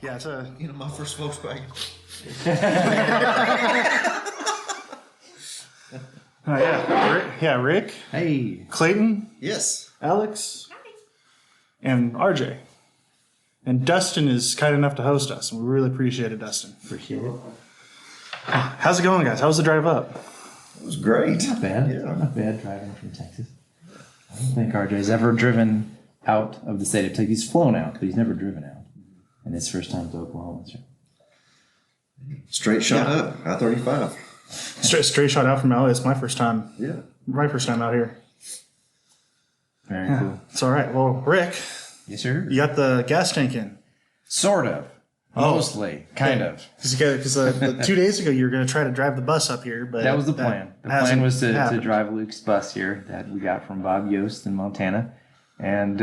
Yeah, it's a... my first Volkswagen. Rick. Hey. Clayton. Yes. Alex. And RJ. And Dustin is kind enough to host us, and we really appreciate it, Dustin. Appreciate it. How's it going, guys? How was the drive up? It was great. Not bad. Yeah. Not bad driving from Texas. I don't think RJ's ever driven out of the state of Texas. He's flown out, but he's never driven out. And his first time to Oklahoma. So. Straight shot up, I-35. Straight shot out from LA. It's my first time. Yeah. My first time out here. Very cool. It's all right. Well, Rick. Yes, sir. You got the gas tank in. Sort of. Mostly. Kind of. Because 2 days ago you were going to try to drive the bus up here, but that was the plan. The plan was to drive Luke's bus here that we got from Bob Yost in Montana. And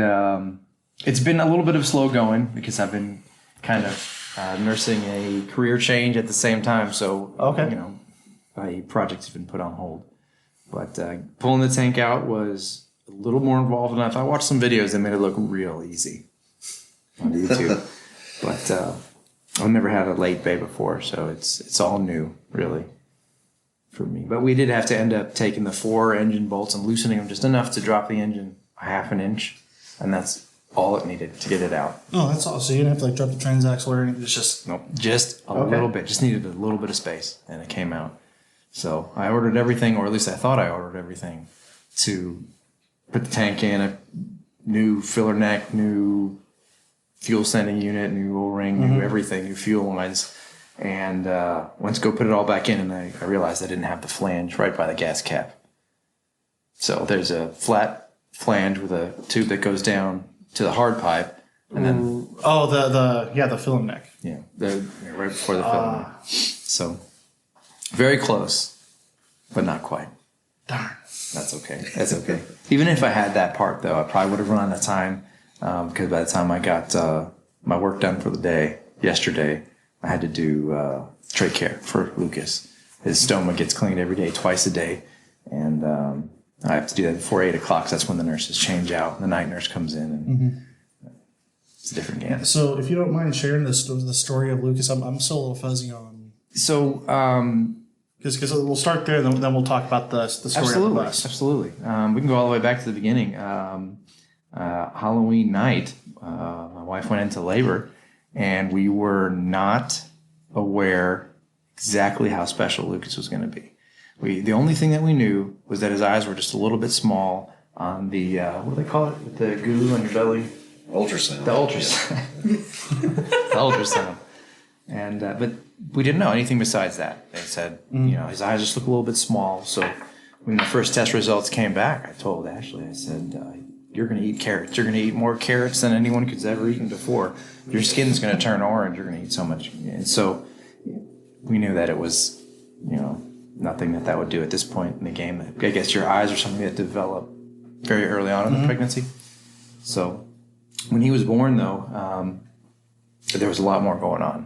it's been a little bit of slow going because I've been kind of nursing a career change at the same time. So, my projects have been put on hold. But pulling the tank out was a little more involved than I thought. I watched some videos that made it look real easy on YouTube. But I've never had a late bay before, so it's all new, really, for me. But we did have to end up taking the 4 engine bolts and loosening them just enough to drop the engine a half an inch, and that's all it needed to get it out. Oh, that's all. So you didn't have to drop the transaxle or anything? It's just... Nope, just a little bit. Just needed a little bit of space, and it came out. So I ordered everything, or at least I thought I ordered everything, to put the tank in, a new filler neck, new fuel sending unit, new O-ring, new everything, new fuel lines. And went to go put it all back in, and I realized I didn't have the flange right by the gas cap. So there's a flat flange with a tube that goes down to the hard pipe, and then the filling neck. Yeah, right before the filling neck. So very close, but not quite. Darn. That's okay. That's okay. Even if I had that part, though, I probably would have run out of time because by the time I got my work done for the day yesterday, I had to do trach care for Lucas. His stoma gets cleaned every day, twice a day, and I have to do that before 8 o'clock. So that's when the nurses change out. The night nurse comes in, and it's a different game. So if you don't mind sharing the story of Lucas, I'm still a little fuzzy on. So because we'll start there, then we'll talk about the story of the bus. Absolutely. We can go all the way back to the beginning. Halloween night, my wife went into labor, and we were not aware exactly how special Lucas was going to be. The only thing that we knew was that his eyes were just a little bit small on the, what do they call it? The goo on your belly? Ultrasound. The ultrasound. The ultrasound. And, but we didn't know anything besides that. They said, his eyes just look a little bit small. So when the first test results came back, I told Ashley, I said, you're going to eat carrots. You're going to eat more carrots than anyone could ever eaten before. Your skin's going to turn orange. You're going to eat so much. And so we knew that it was, nothing that would do at this point in the game. I guess your eyes are something that develop very early on in the pregnancy. So when he was born, though, there was a lot more going on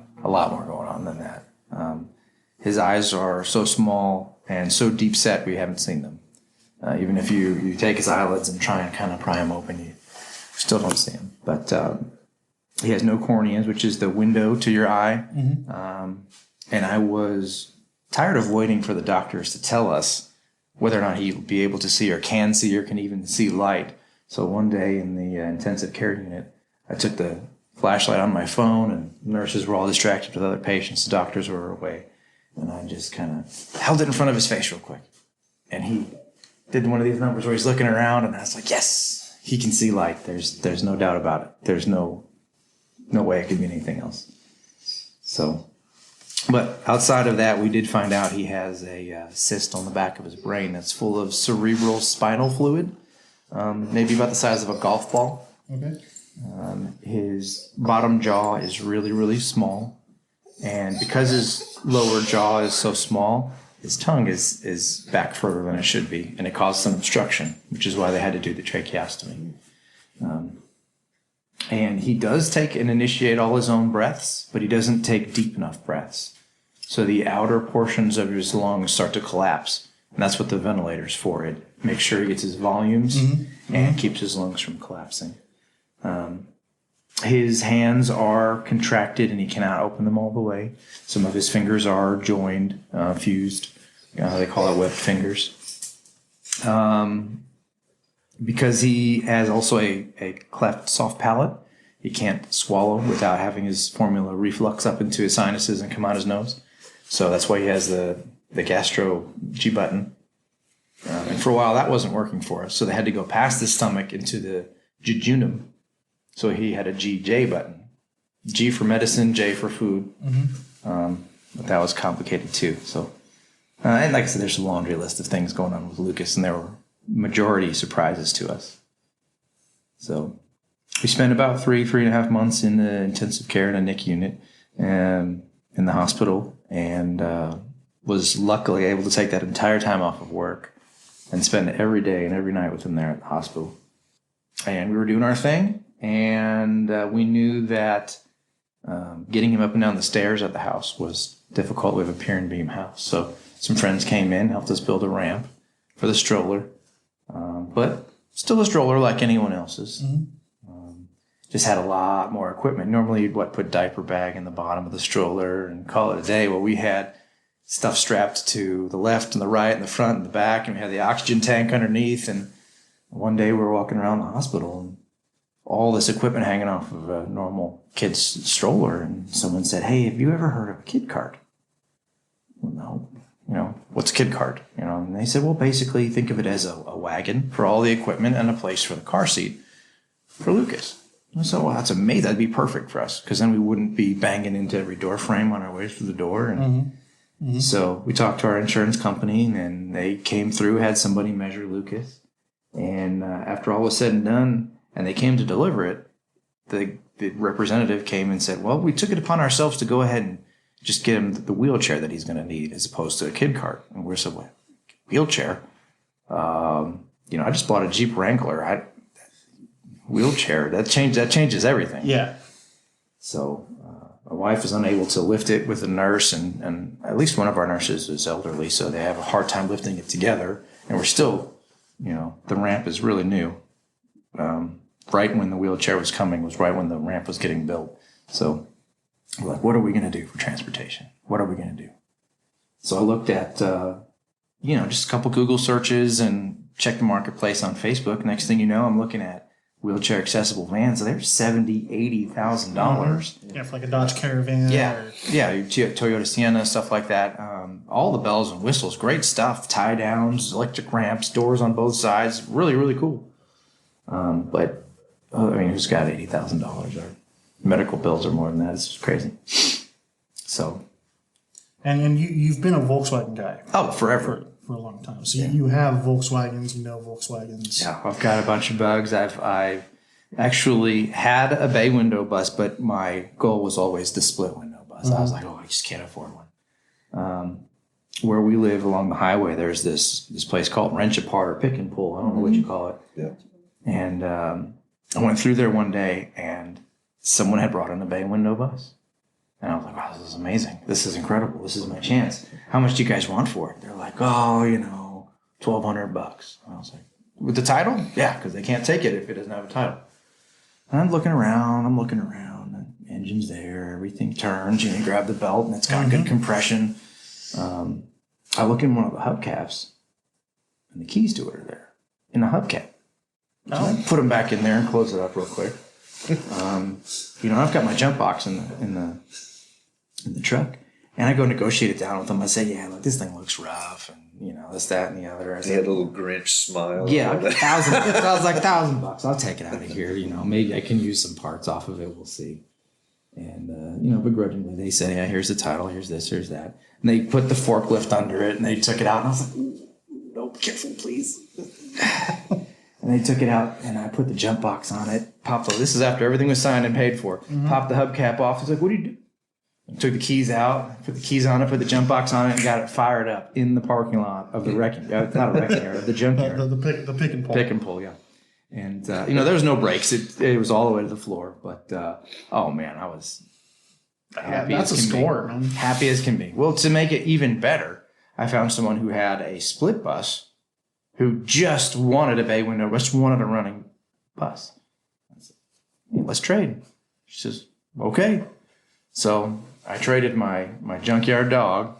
than that. His eyes are so small and so deep set, we haven't seen them. Even if you take his eyelids and try and kind of pry them open, you still don't see him. But he has no corneas, which is the window to your eye. And I was tired of waiting for the doctors to tell us whether or not he'll be able to see or can even see light. So one day in the intensive care unit, I took the flashlight on my phone, and nurses were all distracted with other patients. The doctors were away. And I just kind of held it in front of his face real quick. And he did one of these numbers where he's looking around, and I was like, yes, he can see light. There's no doubt about it. There's no way it could be anything else. So, but outside of that, we did find out he has a cyst on the back of his brain that's full of cerebral spinal fluid, maybe about the size of a golf ball. Okay. His bottom jaw is really, really small. And because his lower jaw is so small, his tongue is back further than it should be. And it caused some obstruction, which is why they had to do the tracheostomy. And he does take and initiate all his own breaths, but he doesn't take deep enough breaths. So the outer portions of his lungs start to collapse. And that's what the ventilator's for. It makes sure he gets his volumes and keeps his lungs from collapsing. His hands are contracted and he cannot open them all the way. Some of his fingers are joined, fused. They call it webbed fingers. Because he has also a cleft soft palate, he can't swallow without having his formula reflux up into his sinuses and come out his nose. So that's why he has the gastro G button. And for a while that wasn't working for us. So they had to go past the stomach into the jejunum. So he had a GJ button. G for medicine, J for food. But that was complicated too. So, and like I said, there's a laundry list of things going on with Lucas, and there were majority surprises to us. So we spent about 3.5 months in the intensive care in a NIC unit in the hospital, and was luckily able to take that entire time off of work and spend every day and every night with him there at the hospital. And we were doing our thing, and we knew that getting him up and down the stairs at the house was difficult. We have a pier and beam house. So some friends came in, helped us build a ramp for the stroller. But still a stroller like anyone else's. Just had a lot more equipment. Normally you'd put diaper bag in the bottom of the stroller and call it a day. Well, we had stuff strapped to the left and the right and the front and the back, and we had the oxygen tank underneath. And one day we were walking around the hospital and all this equipment hanging off of a normal kid's stroller, and someone said, "Hey, have you ever heard of a kid cart?" Well, no. What's a kid cart? And they said, well, basically think of it as a wagon for all the equipment and a place for the car seat for Lucas. And I said, well, that's amazing. That'd be perfect for us, because then we wouldn't be banging into every door frame on our way through the door. And so we talked to our insurance company, and they came through, had somebody measure Lucas. And after all was said and done, and they came to deliver it, the representative came and said, well, we took it upon ourselves to go ahead and just get him the wheelchair that he's going to need as opposed to a kid cart. And we're so, what, wheelchair? I just bought a Jeep Wrangler. Wheelchair, that changes everything. Yeah. So my wife is unable to lift it with a nurse, and at least one of our nurses is elderly, so they have a hard time lifting it together. And we're still, the ramp is really new. Right when the wheelchair was coming was right when the ramp was getting built. So we're like, what are we going to do for transportation? What are we going to do? So I looked at, just a couple Google searches and checked the marketplace on Facebook. Next thing you know, I'm looking at wheelchair accessible vans. So they're $70,000, $80,000. Yeah, for like a Dodge Caravan. Yeah, Toyota Sienna, stuff like that. All the bells and whistles, great stuff. Tie downs, electric ramps, doors on both sides. Really, really cool. But who's got $80,000? Our medical bills are more than that. It's just crazy. So. And you've been a Volkswagen guy. Oh, forever. For a long time. So you have Volkswagens, Volkswagens. Yeah, I've got a bunch of bugs. I've actually had a bay window bus, but my goal was always the split window bus. I was like, I just can't afford one. Where we live along the highway, there's this place called Wrench Apart or Pick and Pull. I don't know what you call it. Yeah. And I went through there one day, and someone had brought in a bay window bus. And I was like, wow, this is amazing. This is incredible. This is my chance. How much do you guys want for it? They're like, $1,200. And I was like, with the title? Yeah, because they can't take it if it doesn't have a title. And I'm looking around, and the engine's there, everything turns, you grab the belt, and it's got good compression. I look in one of the hubcaps, and the keys to it are there in the hubcap. So I put them back in there and close it up real quick. I've got my jump box in the truck, and I go negotiate it down with them. I say, yeah, look, this thing looks rough, and this, that, and the other. He had a little Grinch smile. Yeah, $1,000. I was like, $1,000. I'll take it out of here. Maybe I can use some parts off of it. We'll see. And begrudgingly, they say, yeah, here's the title, here's this, here's that, and they put the forklift under it, and they took it out, and I was like, no, careful, please. And they took it out, and I put the jump box on it. This is after everything was signed and paid for. Popped the hubcap off. He's like, what do you do? I took the keys out, put the keys on it, put the jump box on it, and got it fired up in the parking lot of the wrecking. Not a wrecking area, the junkyard. The pick and pull. Pick and pull, yeah. And, there was no brakes. It was all the way to the floor. But, oh, man, I was happy that's as a can score, be. man. Happy as can be. Well, to make it even better, I found someone who had a split bus who just wanted a bay window, just wanted a running bus. I said, hey, let's trade. She says, okay. So I traded my junkyard dog.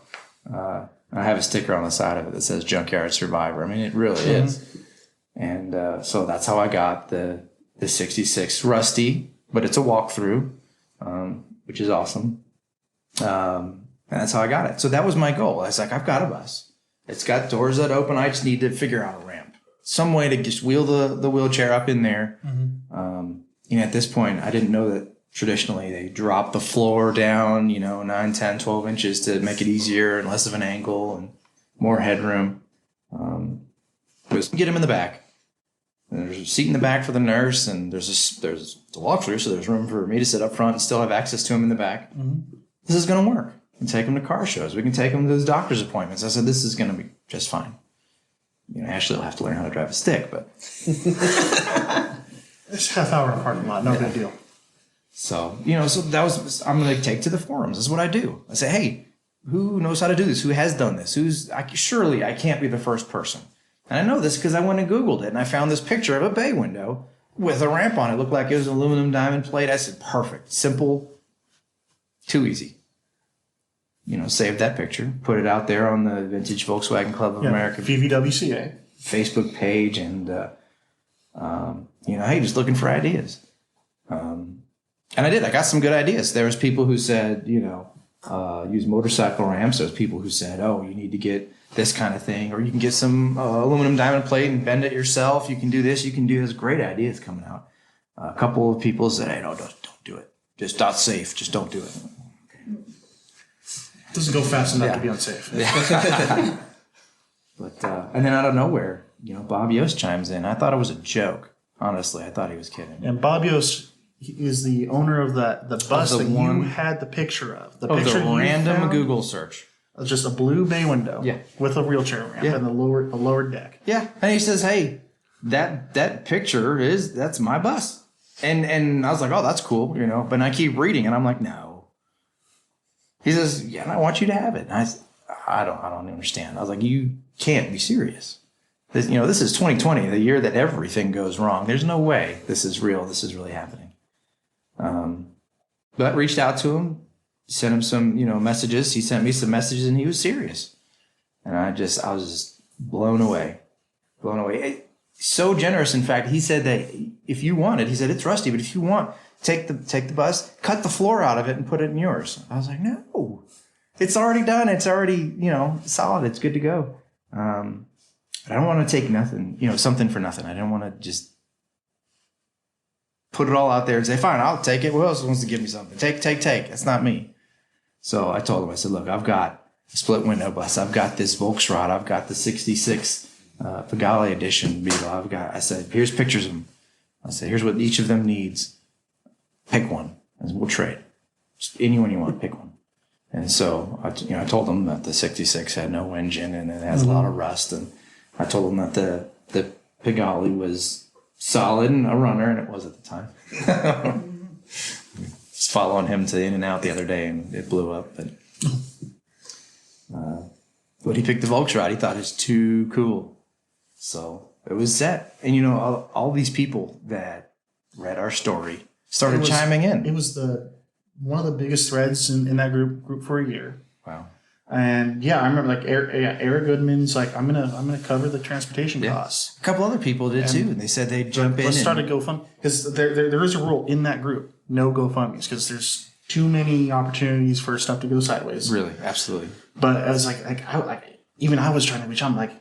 I have a sticker on the side of it that says Junkyard Survivor. I mean, it really is. And so that's how I got the 66 Rusty, but it's a walkthrough, which is awesome. And that's how I got it. So that was my goal. I was like, I've got a bus. It's got doors that open. I just need to figure out a ramp. Some way to just wheel the wheelchair up in there. At this point, I didn't know that traditionally they drop the floor down, 9, 10, 12 inches to make it easier and less of an angle and more headroom. Get him in the back. And there's a seat in the back for the nurse, and there's a walkthrough, so there's room for me to sit up front and still have access to him in the back. This is going to work. We can take him to car shows. We can take him to his doctor's appointments. I said, this is going to be just fine. Ashley will have to learn how to drive a stick, but It's half hour in the parking lot, no big deal. so so that was I'm going to take to the forums. This is what I do. I say, hey, who knows how to do this? Who has done this? Surely I can't be the first person. And I know this because I went and Googled it, and I found this picture of a bay window with a ramp on it. It looked like it was aluminum diamond plate. I said, perfect, simple, too easy. Saved that picture, put it out there on the Vintage Volkswagen Club of America VVWCA Facebook page, and hey, just looking for ideas. And I did. I got some good ideas. There was people who said, use motorcycle ramps. There was people who said, oh, you need to get this kind of thing, or you can get some aluminum diamond plate and bend it yourself. You can do this. You can do this. Great ideas coming out. A couple of people said, hey, no, don't do it. Just not safe. Just don't do it. Doesn't go fast enough to be unsafe. But and then out of nowhere, Bob Yost chimes in. I thought it was a joke. Honestly, I thought he was kidding. And Bob Yost is the owner of the bus that you had the picture of. The picture the random Google search. Just a blue bay window with a wheelchair ramp and a lower deck. Yeah, and he says, "Hey, that picture that's my bus," and I was like, "Oh, that's cool," But I keep reading, and I'm like, "No." He says, "Yeah, and I want you to have it." And I don't understand. I was like, "You can't be serious. This is 2020, the year that everything goes wrong. There's no way this is real. This is really happening." But reached out to him, sent him some, messages. He sent me some messages, and he was serious. And I was just blown away. So generous. In fact, he said that if you wanted, he said, it's rusty, but if you want, take the bus, cut the floor out of it, and put it in yours. I was like, no, it's already done. It's already, solid. It's good to go. But I don't want to take nothing, something for nothing. I didn't want to just put it all out there and say, fine, I'll take it. Who else wants to give me something? Take. That's not me. So I told him, I said, look, I've got a split window bus. I've got this Volksrad. I've got the 66 Pagale edition Beetle. I said, here's pictures of them. I said, here's what each of them needs. Pick one, and we'll trade. Just anyone you want, pick one. And so I told them that the 66 had no engine and it has a lot of rust. And I told them that the Pagale was solid and a runner, and it was at the time. Just following him to In-N-Out the other day, and it blew up. But he picked the Volksrad. He thought it was too cool. So it was set. And, all these people that read our story started chiming in. It was one of the biggest threads in that group for a year. Wow. And I remember Eric Goodman's like, I'm gonna cover the transportation costs. A couple other people did too, and they said they'd jump in. Let's start a GoFundMe, because there is a rule in that group: no GoFundMes, because there's too many opportunities for stuff to go sideways. Really, absolutely. But I was even I was trying to reach out. I'm like,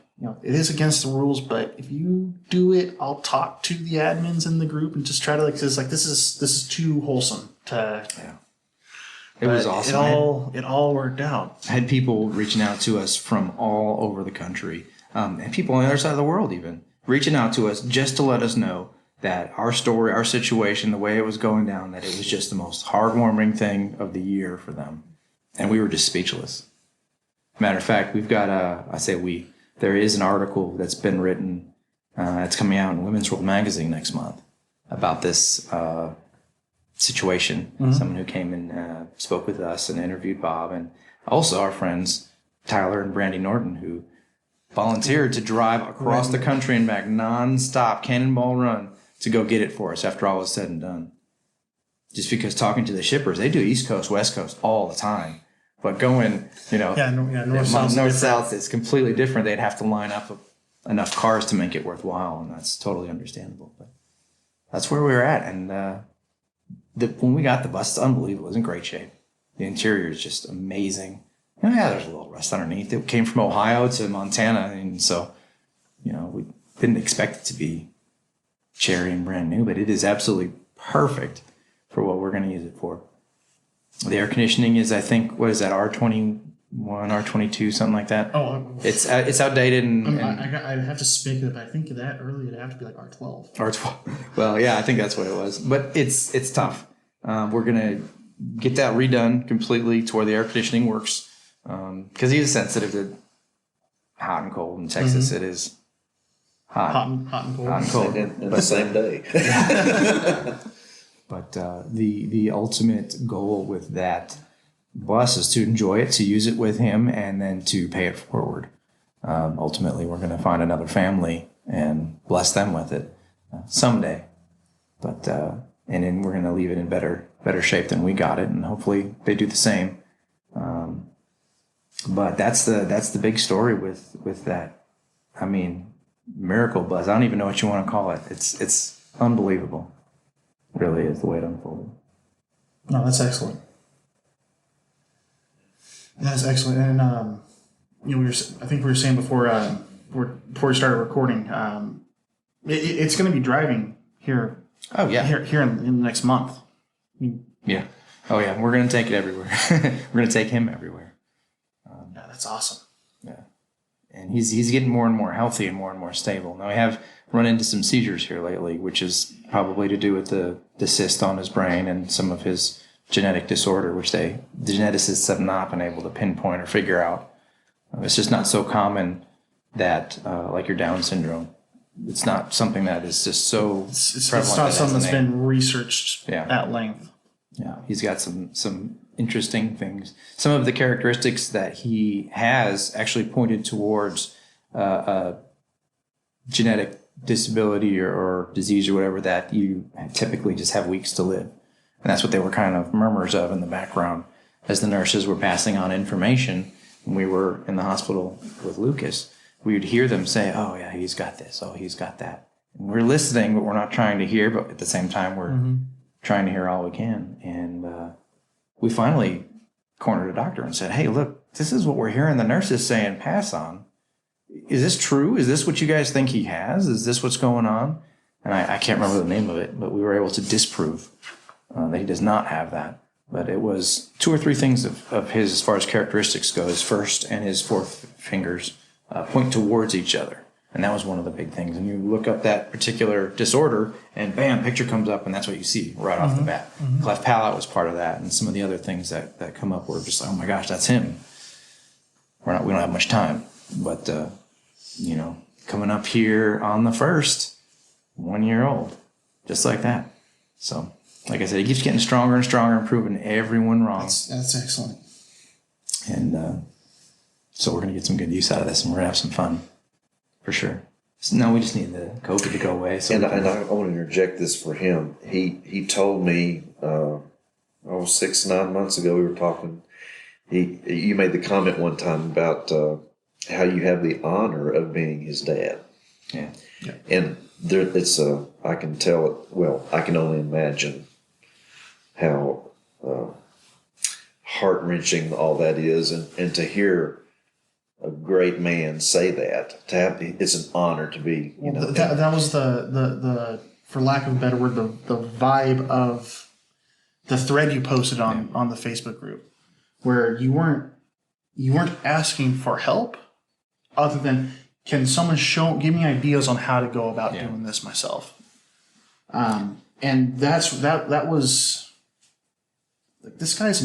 it is against the rules, but if you do it, I'll talk to the admins in the group and just try to this is too wholesome to. Yeah. It was awesome. It all worked out. I had people reaching out to us from all over the country, and people on the other side of the world even, reaching out to us just to let us know that our story, our situation, the way it was going down, that it was just the most heartwarming thing of the year for them. And we were just speechless. Matter of fact, we've got there is an article that's been written, it's coming out in Women's World Magazine next month about this situation. Mm-hmm. Someone who came and spoke with us and interviewed Bob, and also our friends Tyler and Brandy Norton, who volunteered to drive across the country and back nonstop, Cannonball Run, to go get it for us after all was said and done. just because talking to the shippers, they do East Coast, West Coast all the time. But going, north south is completely different. They'd have to line up enough cars to make it worthwhile, and that's totally understandable. But that's where we were at, and when we got the bus, it's unbelievable. It was in great shape. The interior is just amazing. And there's a little rust underneath. It came from Ohio to Montana, and so we didn't expect it to be cherry and brand new, but it is absolutely perfect for what we're going to use it for. The air conditioning is, I think, what is that, R21, R22, something like that? Oh, it's outdated. I'd have to speak it, but I think that early it'd have to be like R12. R12. Well, yeah, I think that's what it was. But it's tough. We're going to get that redone completely to where the air conditioning works. Because he's sensitive to hot and cold. In Texas, it is hot and cold. Hot and cold. In the same day. But the ultimate goal with that bus is to enjoy it, to use it with him, and then to pay it forward. Ultimately, we're going to find another family and bless them with it someday. But and then we're going to leave it in better shape than we got it, and hopefully they do the same. But that's the big story with that. I mean, miracle bus. I don't even know what you want to call it. It's unbelievable. Really is the way it unfolded. No, that's excellent. That's excellent. And I think we were saying before we started recording, it's going to be driving here. Oh yeah, here in the next month. Yeah. Oh yeah, we're going to take it everywhere. We're going to take him everywhere. Yeah, that's awesome. Yeah, and he's getting more and more healthy and more stable. Now we have run into some seizures here lately, which is probably to do with the cyst on his brain and some of his genetic disorder, which the geneticists have not been able to pinpoint or figure out. It's just not so common that, like your Down syndrome, it's not something that is just so prevalent. It's not something that's been researched at length. Yeah, he's got some interesting things. Some of the characteristics that he has actually pointed towards a genetic disability or disease or whatever that you typically just have weeks to live. And that's what they were kind of murmurs of in the background as the nurses were passing on information. When we were in the hospital with Lucas, we would hear them say, oh yeah, he's got this, oh, he's got that. And we're listening, but we're not trying to hear, but at the same time we're trying to hear all we can. And we finally cornered a doctor and said, hey, look, this is what we're hearing the nurses saying pass on. Is this true? Is this what you guys think he has? Is this what's going on? And I can't remember the name of it, but we were able to disprove that he does not have that. But it was 2 or 3 things of his as far as characteristics go. His first and his fourth fingers point towards each other. And that was one of the big things. And you look up that particular disorder and bam, picture comes up and that's what you see right off the bat. Cleft palate was part of that. And some of the other things that come up were just like, oh my gosh, that's him. We don't have much time. But, coming up here on the 1st, 1 year old, just like that. So, like I said, he keeps getting stronger and stronger and proving everyone wrong. That's excellent. And so we're going to get some good use out of this and we're going to have some fun for sure. So now we just need the COVID to go away. So and I want to interject this for him. He told me, 6 to 9 months ago, we were talking. You made the comment one time about how you have the honor of being his dad. Yeah. And I can tell it, well, I can only imagine how heart-wrenching all that is. And to hear a great man say that, it's an honor to be, That was the for lack of a better word, the vibe of the thread you posted on the Facebook group, where you weren't asking for help other than, can someone give me ideas on how to go about doing this myself? And that was like, this guy's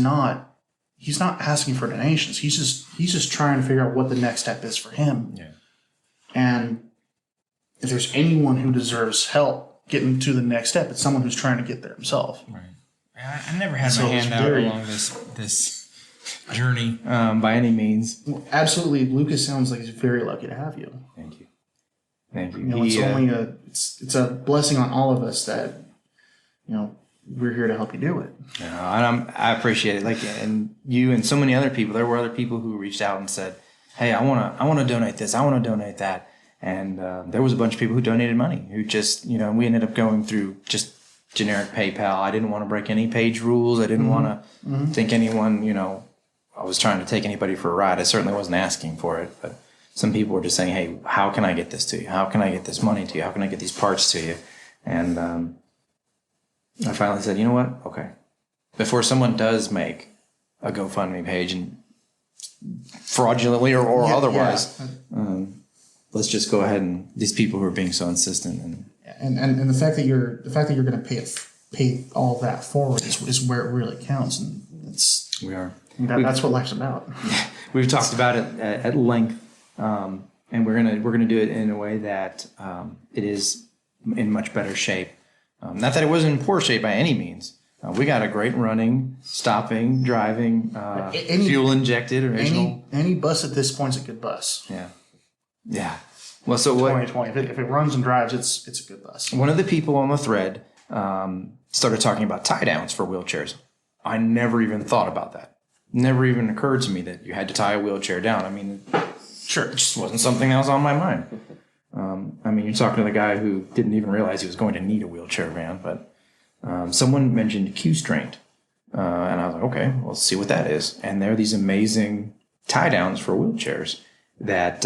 he's not asking for donations. He's just trying to figure out what the next step is for him. Yeah. And if there's anyone who deserves help getting to the next step, it's someone who's trying to get there himself. Right. I never had my hand out along this journey by any means. Absolutely, Lucas sounds like he's very lucky to have you. Thank you. It's only it's a blessing on all of us that we're here to help you do it. You know, and I appreciate it. Like, and you and so many other people. There were other people who reached out and said, "Hey, I want to donate this. I want to donate that." And there was a bunch of people who donated money. Who just, you know, we ended up going through just generic PayPal. I didn't want to break any page rules. I didn't want to think anyone, you know, I was trying to take anybody for a ride. I certainly wasn't asking for it, but some people were just saying, "Hey, how can I get this to you? How can I get this money to you? How can I get these parts to you?" And I finally said, "You know what? Okay. Before someone does make a GoFundMe page and fraudulently or otherwise, let's just go ahead and these people who are being so insistent and the fact that you're going to pay all that forward is where it really counts, and that's what life's about." We've talked about it at length, and we're gonna do it in a way that it is in much better shape. Not that it wasn't in poor shape by any means. We got a great running, stopping, driving, fuel injected original. Any bus at this point is a good bus. Yeah. Well, so what? 2020. If it runs and drives, it's a good bus. One of the people on the thread started talking about tie downs for wheelchairs. I never even thought about that. Never even occurred to me that you had to tie a wheelchair down. I mean, sure, it just wasn't something that was on my mind. I mean, you're talking to the guy who didn't even realize he was going to need a wheelchair van, but someone mentioned Q-straint. And I was like, okay, well, let's see what that is. And there are these amazing tie downs for wheelchairs that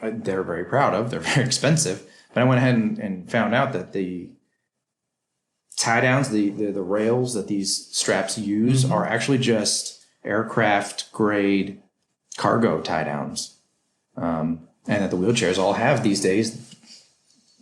they're very proud of. They're very expensive. But I went ahead and found out that the tie downs, the rails that these straps use are actually just aircraft grade cargo tie downs. And that the wheelchairs all have these days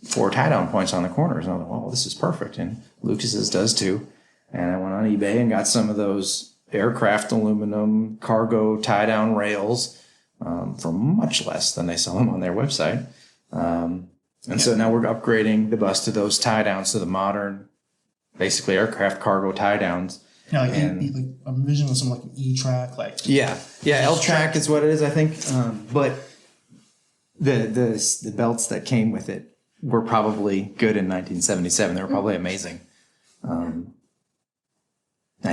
4 tie down points on the corners. And I was like, well, this is perfect. And Lucas's does too. And I went on eBay and got some of those aircraft aluminum cargo tie down rails for much less than they sell them on their website. So now we're upgrading the bus to those tie downs to the modern, basically aircraft cargo tie downs. Yeah, like I'm envisioning some like an E-track, L-track is what it is, I think. But the belts that came with it were probably good in 1977. They were probably amazing. I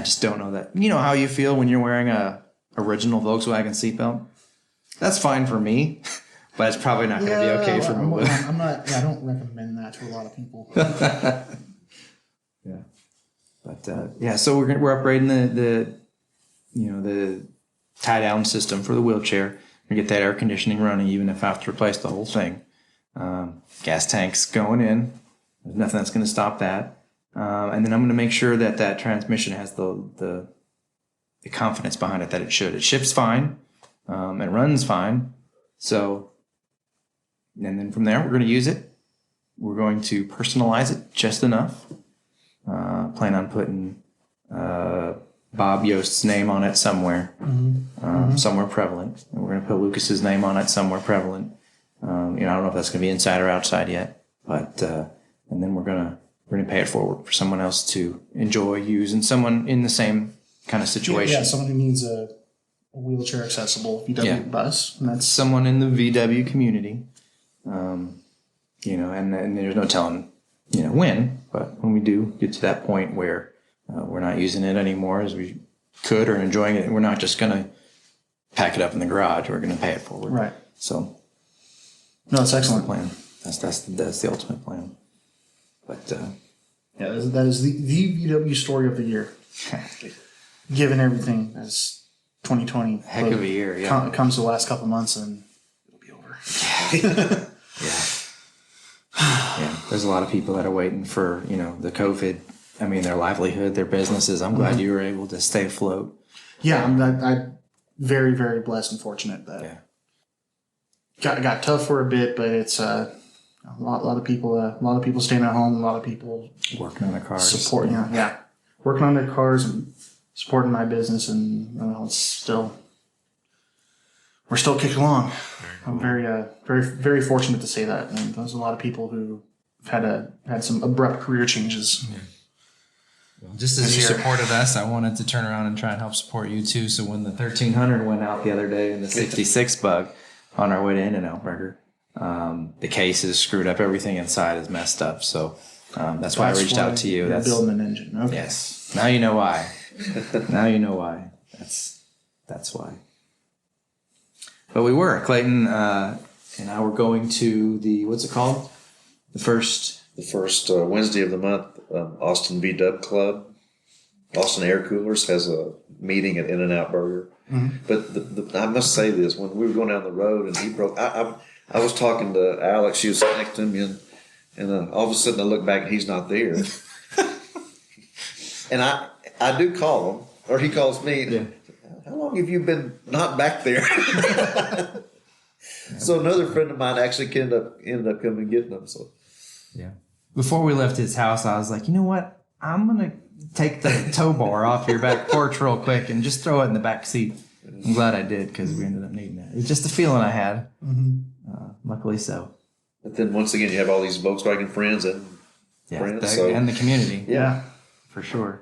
just don't know that. You know how you feel when you're wearing a original Volkswagen seatbelt? That's fine for me, but it's probably not going to be okay for me. I don't recommend that to a lot of people. Yeah. But so we're upgrading the tie down system for the wheelchair. We get that air conditioning running, even if I have to replace the whole thing. Gas tanks going in. There's nothing that's going to stop that. And then I'm going to make sure that transmission has the confidence behind it that it should. It ships fine. It runs fine. So, and then from there, we're going to use it. We're going to personalize it just enough. Plan on putting Bob Yost's name on it somewhere, somewhere prevalent. And we're going to put Lucas's name on it somewhere prevalent. I don't know if that's going to be inside or outside yet, but and then we're going to pay it forward for someone else to enjoy, use, and someone in the same kind of situation. Yeah, someone who needs a wheelchair accessible VW bus, and that's someone in the VW community. And there's no telling, when, but when we do get to that point where we're not using it anymore as we could or enjoying it, we're not just going to pack it up in the garage. We're going to pay it forward. Right. So, no, it's excellent plan. That's the ultimate plan. But that is the VW story of the year. Given everything as 2020, heck of a year, yeah. Comes the last couple months and it'll be over. Yeah. There's a lot of people that are waiting for the COVID. I mean, their livelihood, their businesses. I'm glad you were able to stay afloat. Yeah, I'm very, very blessed and fortunate that got tough for a bit, but it's a lot of people staying at home, a lot of people working on their cars, supporting, working on their cars and supporting my business, and it's still we're still kicking along. I'm very, very fortunate to say that, and there's a lot of people who have had some abrupt career changes. Yeah. Just as you supported us, I wanted to turn around and try and help support you too. So when the 1300 went out the other day and the 66 bug on our way to In-N-Out Burger, the case is screwed up. Everything inside is messed up. So That's why I reached out to you. You're That's building an engine. Okay. Yes. Now you know why. Now you know why. That's why. But we were. Clayton and I were going to the, what's it called? The first Wednesday of the month, Austin V Dub Club, Austin Air Coolers has a meeting at In-N-Out Burger. Mm-hmm. But I must say this: when we were going down the road and he broke, I was talking to Alex. She was sitting next to me, and all of a sudden I look back and he's not there. And I do call him, or he calls me. Yeah. How long have you been not back there? So another friend of mine actually ended up coming and getting them. So yeah. Before we left his house, I was like, you know what? I'm gonna take the tow bar off your back porch real quick and just throw it in the back seat. I'm glad I did because we ended up needing that. It was just a feeling I had. Mm-hmm. Luckily so. But then once again, you have all these Volkswagen friends and friends, and the community. Yeah, for sure.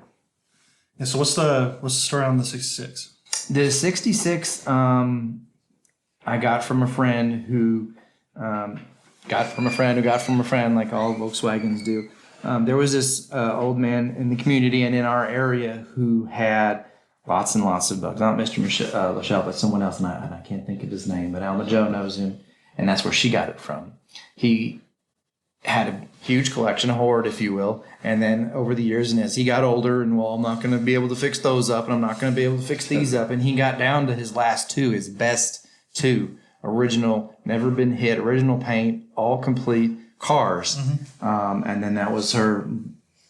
Yeah. So what's the story on the 66? The 66, I got from a friend who got from a friend, like all Volkswagens do. There was this old man in the community and in our area who had lots and lots of bugs. Not Mr. Lachelle, but someone else, and I can't think of his name, but Alma Jo knows him, and that's where she got it from. He had a huge collection, a hoard, if you will, and then over the years, and as he got older, and I'm not going to be able to fix those up, and I'm not going to be able to fix these up, and he got down to his last two, his best two, original, never been hit, original paint, all complete cars. Mm-hmm. And then that was her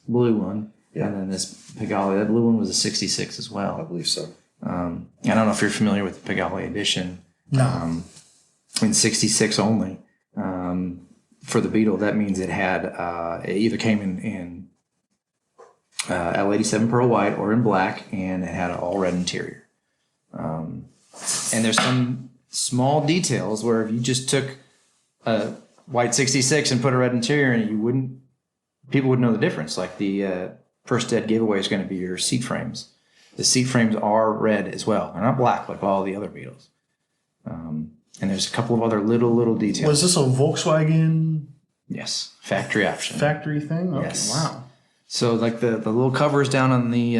blue one. Yeah. And then this Pagani, that blue one was a 66 as well. I believe so. I don't know if you're familiar with the Pagani edition. No. In 66 only. For the Beetle, that means it had, it either came in L87 Pearl White or in black, and it had an all red interior. And there's some small details where if you just took a white 66 and put a red interior in it, people would know the difference. Like the first dead giveaway is going to be your seat frames. The seat frames are red as well. They're not black like all the other Beetles. And there's a couple of other little details. Was this a Volkswagen? Yes, factory option. Factory thing? Okay, yes. Wow. So like the little covers down on the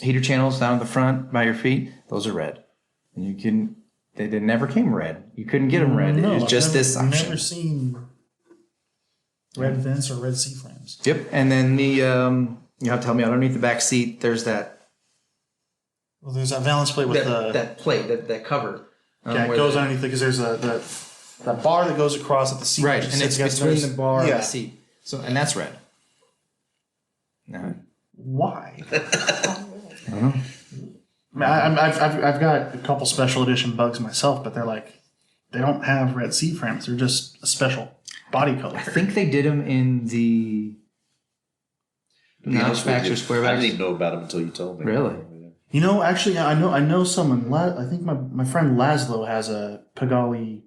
heater channels down at the front by your feet, those are red. And they never came red. You couldn't get them red. No, it was just this option. I've never seen red vents or red C-frames. Yep. And then you have to tell me underneath the back seat, there's that. Well, there's that valence plate with that plate, that cover. Yeah, it goes underneath it because there's that bar that goes across at the seat. Right, and it's between the bar and the seat. So, and that's red. No. Why? I don't know. I mean, I've got a couple special edition bugs myself, but they don't have red C-frames. They're just a special body color. I think they did them in the manufacturer square I didn't even know about them until you told me. Really? You know, actually, I know someone. I think my friend Laszlo has a Pagani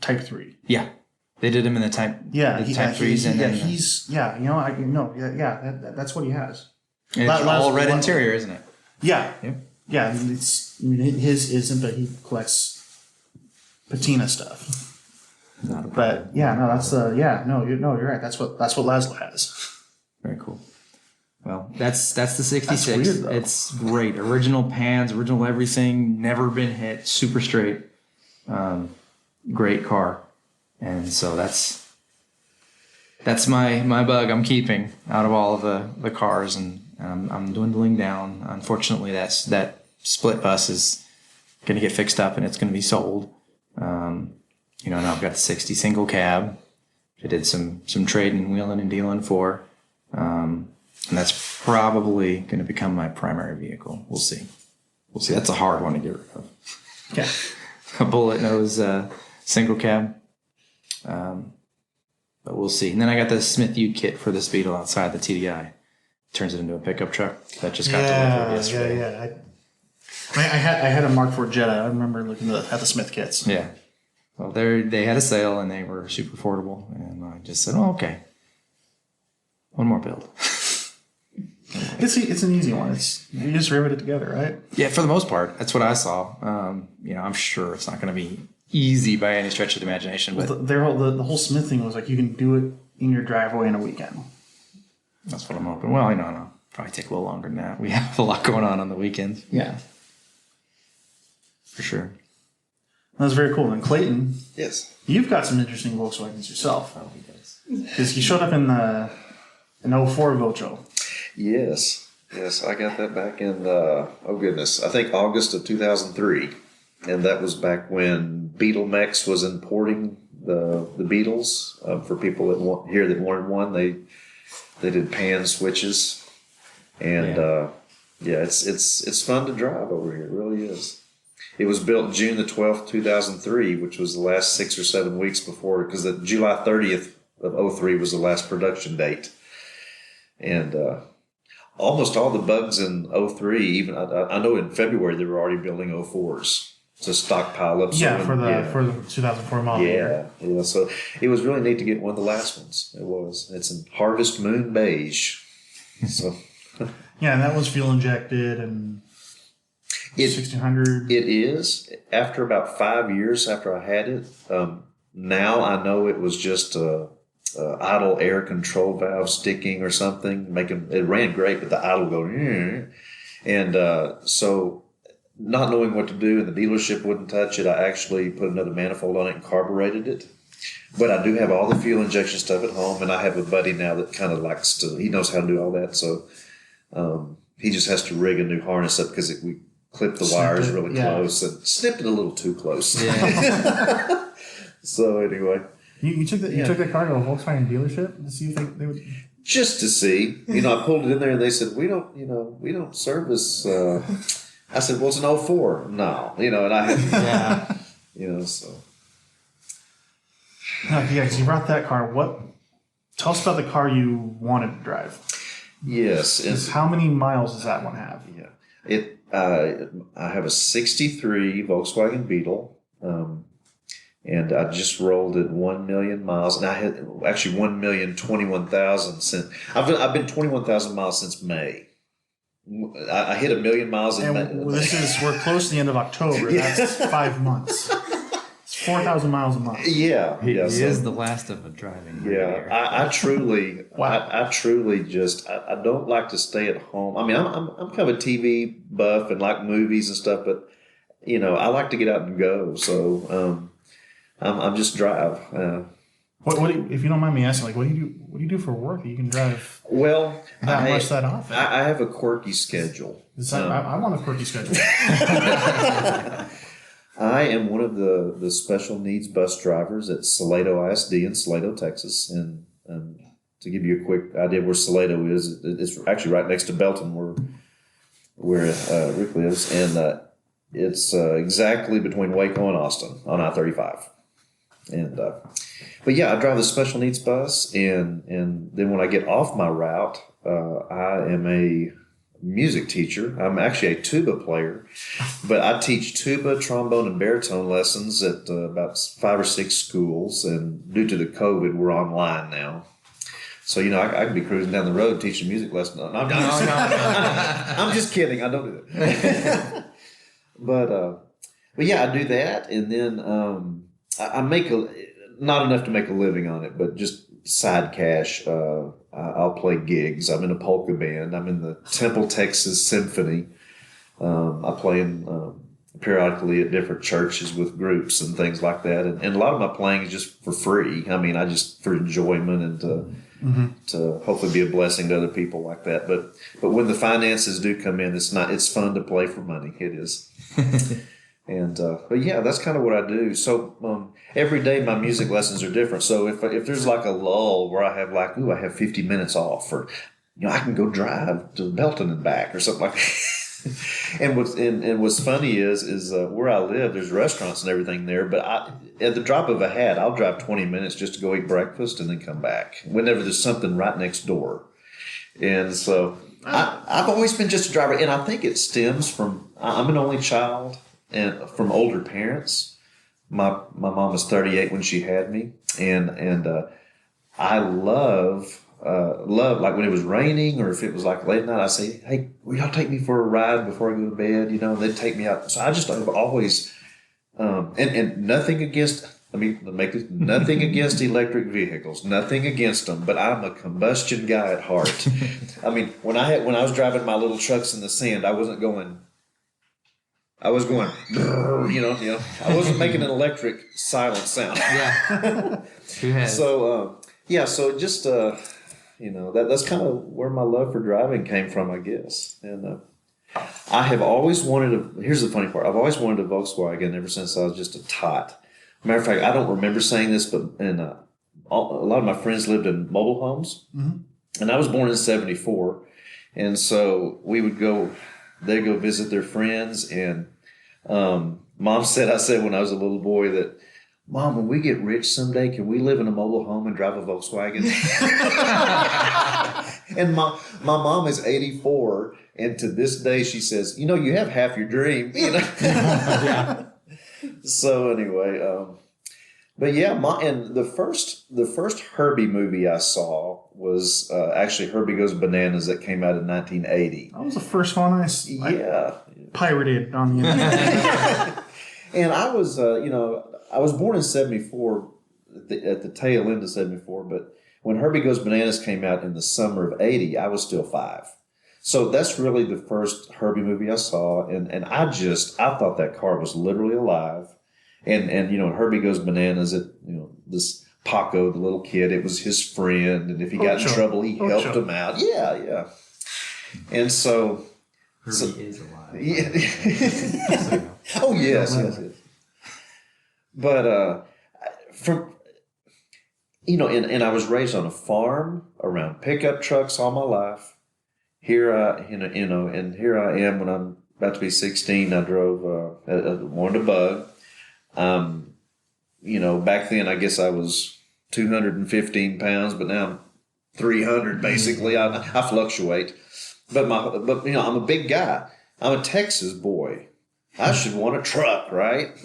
Type 3. Yeah, they did them in the Type. Yeah, Type 3s, and then that's what he has. And it's all red interior, isn't it? Yeah. Yep. Yeah, his isn't, but he collects patina stuff. Not a problem. But yeah, no, that's you're right. That's what Laszlo has. Very cool. Well, that's the 66. That's weird, though. It's great. Original pans, original everything, never been hit, super straight. Great car. And so that's my bug I'm keeping out of all of the cars, and I'm dwindling down. Unfortunately, that split bus is going to get fixed up and it's going to be sold. Now I've got the 60 single cab. I did some trading, wheeling and dealing for. And that's probably going to become my primary vehicle. We'll see. That's a hard one to get rid of. Yeah. A bullet nose single cab. But we'll see. And then I got the Smith U kit for this Beetle outside the TDI. Turns it into a pickup truck. That just got delivered yesterday. Yeah. I had a Mark IV Jetta. I remember looking at the Smith kits. Yeah. Well, they had a sale and they were super affordable. And I just said, oh, okay. One more build. It's an easy one. You just rivet it together, right? Yeah, for the most part. That's what I saw. I'm sure it's not going to be easy by any stretch of the imagination. But the whole Smith thing was like you can do it in your driveway in a weekend. That's what I'm hoping. Well, I know, no. Probably take a little longer than that. We have a lot going on the weekends. Yeah. For sure. That's very cool. And Clayton, Yes. you've got some interesting Volkswagens yourself. Oh, he does. Because you showed up in the an '04 Vocho. Yes. Yes, I got that back in, oh goodness, I think August of 2003. And that was back when Beetle Mex was importing the Beetles. For people that here that wanted one, they did pan switches. And it's fun to drive over here. It really is. It was built June the 12th, 2003, which was the last 6 or 7 weeks before, because the July 30th of '03 was the last production date. And almost all the bugs in '03, even I know in February they were already building '04s to stockpile up. Yeah, for the 2004 model. Yeah. So it was really neat to get one of the last ones. It was. It's in Harvest Moon Beige. So Yeah, and that was fuel injected and 1600. It is. After about 5 years after I had it, now I know it was just a idle air control valve sticking or something. It ran great, but the idle go, and so not knowing what to do, and the dealership wouldn't touch it, I actually put another manifold on it and carbureted it. But I do have all the fuel injection stuff at home, and I have a buddy now that kind of likes to. He knows how to do all that, so he just has to rig a new harness up because we clipped the wires really close and snipped it a little too close. Yeah. So anyway. You took that car to a Volkswagen dealership to see if they would just to see. I pulled it in there and they said, we don't service I said, well, it's an '04. No. And I had so. Because you brought that car. Tell us about the car you wanted to drive. Yes. How many miles does that one have? Yeah. I have a '63 Volkswagen Beetle. And I just rolled it 1 million miles, and I had actually 1,021,000 since. I've been 21,000 miles since May. I hit 1 million miles in May. We're close to the end of October. That's 5 months. It's 4,000 miles a month. Yeah, he is the last of a driving. Yeah, I truly, wow. I truly just I don't like to stay at home. I mean, I'm kind of a TV buff and like movies and stuff, but I like to get out and go. So. I'm just drive. What if you don't mind me asking, what do you do for work that you can drive? Well, that often? I have a quirky schedule. I want a quirky schedule. I am one of the special needs bus drivers at Salado ISD in Salado, Texas, and to give you a quick idea where Salado is, it's actually right next to Belton, where Rick lives, and it's exactly between Waco and Austin on I-35. And but yeah, I drive the special needs bus, and then when I get off my route, I am a music teacher. I'm actually a tuba player, but I teach tuba, trombone, and baritone lessons at about 5 or 6 schools. And due to the COVID, we're online now. So I could be cruising down the road teaching music lessons. No. I'm just kidding. I don't do that. But yeah, I do that, and then. I make not enough to make a living on it, but just side cash. I'll play gigs. I'm in a polka band. I'm in the Temple, Texas Symphony. I play periodically at different churches with groups and things like that. And a lot of my playing is just for free. I mean, I just for enjoyment and to hopefully be a blessing to other people like that. But when the finances do come in, it's fun to play for money. It is. And but yeah, that's kind of what I do. So every day my music lessons are different. So if there's like a lull where I have 50 minutes off, or I can go drive to Belton and back or something like that. and what's funny is where I live, there's restaurants and everything there. But at the drop of a hat, I'll drive 20 minutes just to go eat breakfast and then come back whenever there's something right next door. And so I've always been just a driver, and I think it stems from I'm an only child. And from older parents. My mom was 38 when she had me, and I love like when it was raining or if it was like late night, I say, hey, will y'all take me for a ride before I go to bed? And they'd take me out. So I've always and nothing against let me make it nothing against electric vehicles, nothing against them, but I'm a combustion guy at heart. I mean, when I was driving my little trucks in the sand, I wasn't going. I was going, you know. I wasn't making an electric silent sound. Yeah. Who has? So so just that's kind of where my love for driving came from, I guess. And I have always wanted here's the funny part. I've always wanted a Volkswagen ever since I was just a tot. Matter of fact, I don't remember saying this, but a lot of my friends lived in mobile homes, and I was born in '74, and so they'd go visit their friends, and Mom said, I said when I was a little boy that, Mom, when we get rich someday, can we live in a mobile home and drive a Volkswagen? And my mom is 84, and to this day she says, you have half your dream. Yeah. So anyway, but yeah, and the first Herbie movie I saw was actually Herbie Goes Bananas that came out in 1980. That was the first one I pirated on the internet. And I was, I was born in '74 at the tail end of '74, but when Herbie Goes Bananas came out in the summer of '80, I was still 5. So that's really the first Herbie movie I saw, and I thought that car was literally alive. And Herbie Goes Bananas, this Paco, the little kid, it was his friend, and if he got in trouble, he helped him out. Yeah. And so Herbie is alive. Yeah. Oh yes. But and I was raised on a farm around pickup trucks all my life. Here I am when I'm about to be 16. I drove wanted a bug. Back then I guess I was 215 pounds, but now I'm 300 basically. I fluctuate, but I'm a big guy. I'm a Texas boy. I should want a truck, right?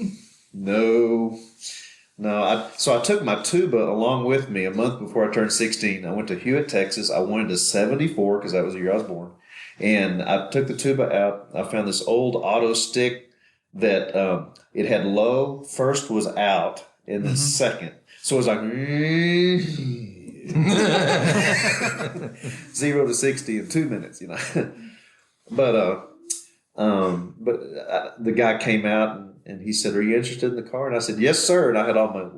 No. So I took my tuba along with me a month before I turned 16. I went to Hewitt, Texas. I wanted a 74 because that was the year I was born. And I took the tuba out. I found this old auto stick that it had low, first was out, and then second. So it was like 0 to 60 in 2 minutes, But the guy came out and he said, "Are you interested in the car?" And I said, "Yes, sir." And I had all my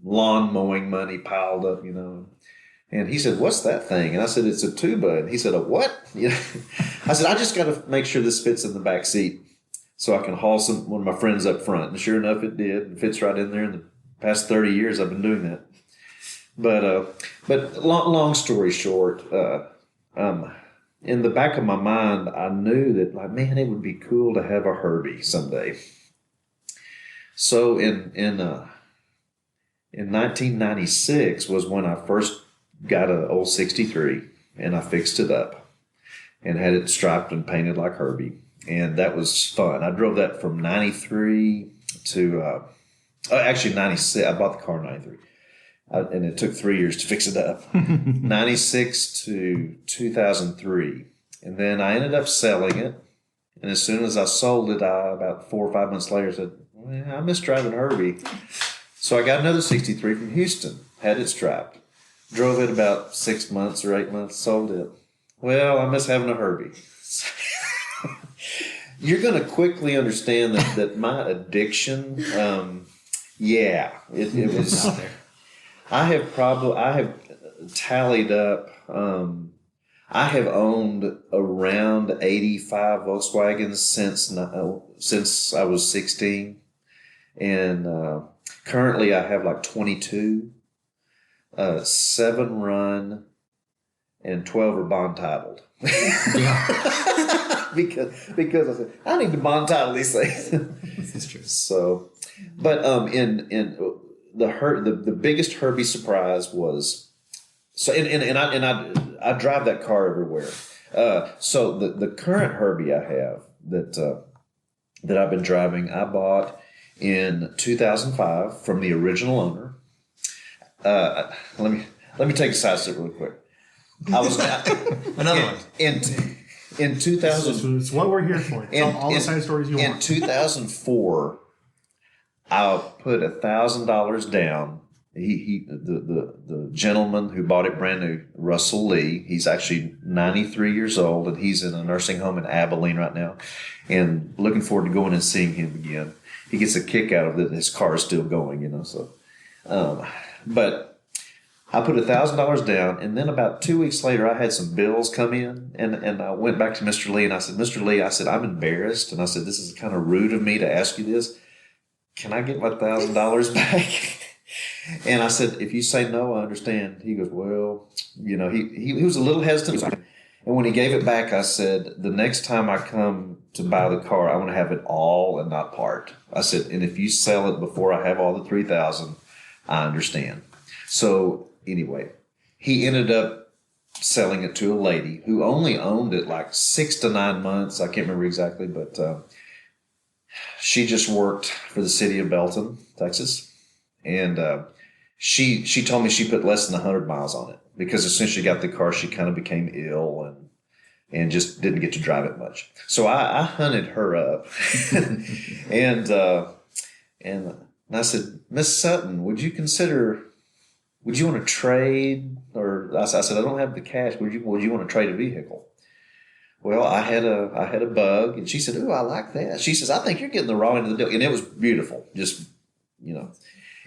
lawn mowing money piled up, And he said, "What's that thing?" And I said, "It's a tuba." And he said, "A what?" I said, "I just got to make sure this fits in the back seat so I can haul one of my friends up front." And sure enough, it did. It fits right in there. In the past 30 years, I've been doing that. But long story short, in the back of my mind, I knew that, man, it would be cool to have a Herbie someday. So in 1996 was when I first got an old 63, and I fixed it up and had it striped and painted like Herbie, and that was fun. I drove that from 93 to actually 96. I bought the car in 93. And it took 3 years to fix it up. 96 to 2003. And then I ended up selling it. And as soon as I sold it, about 4 or 5 months later, said, "Well, I miss driving Herbie." So I got another 63 from Houston, had it striped. Drove it about 6 months or 8 months, sold it. Well, I miss having a Herbie. You're going to quickly understand that my addiction, it was out there. I have tallied up, I have owned around 85 Volkswagens since I was 16. And currently I have like 22, 7 run, and 12 are bond titled. because I said, I need to bond title these things. That's true. So, but the biggest Herbie surprise was I drive that car everywhere. So the current Herbie I have that I've been driving, I bought in 2005 from the original owner. Let me take a side step really quick. I was another one in 2000. It's what we're here for. All the side stories you want. In 2004. I'll put $1,000 down. The gentleman who bought it brand new, Russell Lee, he's actually 93 years old, and he's in a nursing home in Abilene right now, and looking forward to going and seeing him again. He gets a kick out of it. His car is still going, So, but I put $1,000 down, and then about 2 weeks later, I had some bills come in, and I went back to Mr. Lee, and I said, Mr. Lee, I said, I'm embarrassed, and I said, this is kind of rude of me to ask you this. Can I get my $1,000 back? And I said, if you say no, I understand. He goes, well, he was a little hesitant. And when he gave it back, I said, the next time I come to buy the car, I want to have it all and not part. I said, and if you sell it before I have all the $3,000, I understand. So anyway, he ended up selling it to a lady who only owned it like 6 to 9 months. I can't remember exactly, but she just worked for the city of Belton, Texas. And she told me she put less than 100 miles on it because as soon as she got the car, she kind of became ill and just didn't get to drive it much. So I hunted her up, and I said, Miss Sutton, would you want to trade? Or I said, I don't have the cash. Would you want to trade a vehicle? Well, I had a Bug, and she said, "Ooh, I like that." She says, "I think you're getting the raw end of the deal," and it was beautiful. Just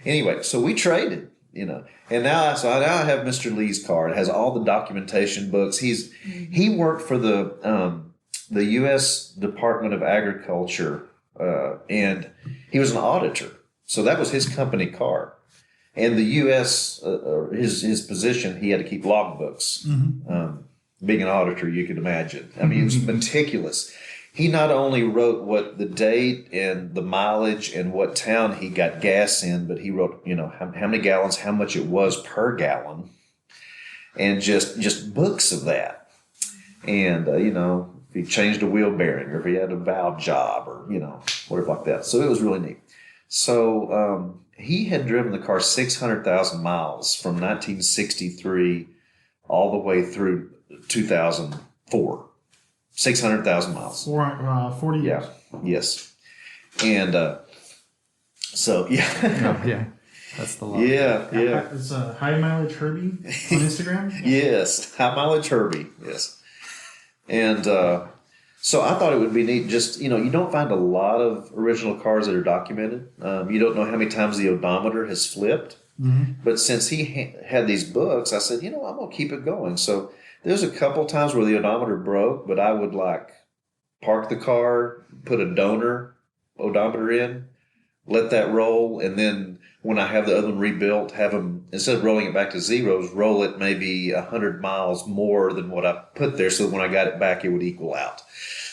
Anyway, so we traded, and now I have Mr. Lee's car. It has all the documentation books. He worked for the U.S. Department of Agriculture, and he was an auditor. So that was his company car. And the U.S. His position, he had to keep logbooks. Being an auditor, you could imagine. I mean, he was meticulous. He not only wrote what the date and the mileage and what town he got gas in, but he wrote, how many gallons, how much it was per gallon, and just books of that. And, if he changed a wheel bearing or if he had a valve job or, whatever like that. So it was really neat. So he had driven the car 600,000 miles from 1963 all the way through 2004. 600,000 miles. 40 years. Yeah. Yes. And so, yeah. Oh, yeah. That's the law. Yeah. It's a high mileage Herbie on Instagram. Yes. High mileage Herbie. Yes. And so I thought it would be neat. Just, you don't find a lot of original cars that are documented. You don't know how many times the odometer has flipped. But since he had these books, I said, I'm going to keep it going. So there's a couple times where the odometer broke, but I would park the car, put a donor odometer in, let that roll, and then when I have the other one rebuilt, have them, instead of rolling it back to zeros, roll it maybe 100 miles more than what I put there, so when I got it back, it would equal out.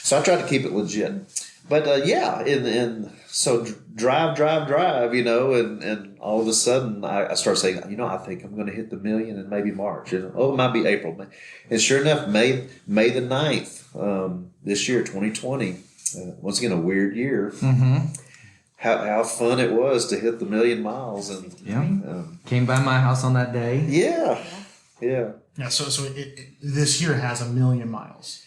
So I tried to keep it legit. But so drive, and all of a sudden I start saying, I think I'm going to hit the million in maybe March. It might be April. And sure enough, May the 9th, this year, 2020, once again, a weird year. How fun it was to hit the million miles. And came by my house on that day. Yeah. Yeah, so this year has 1 million miles.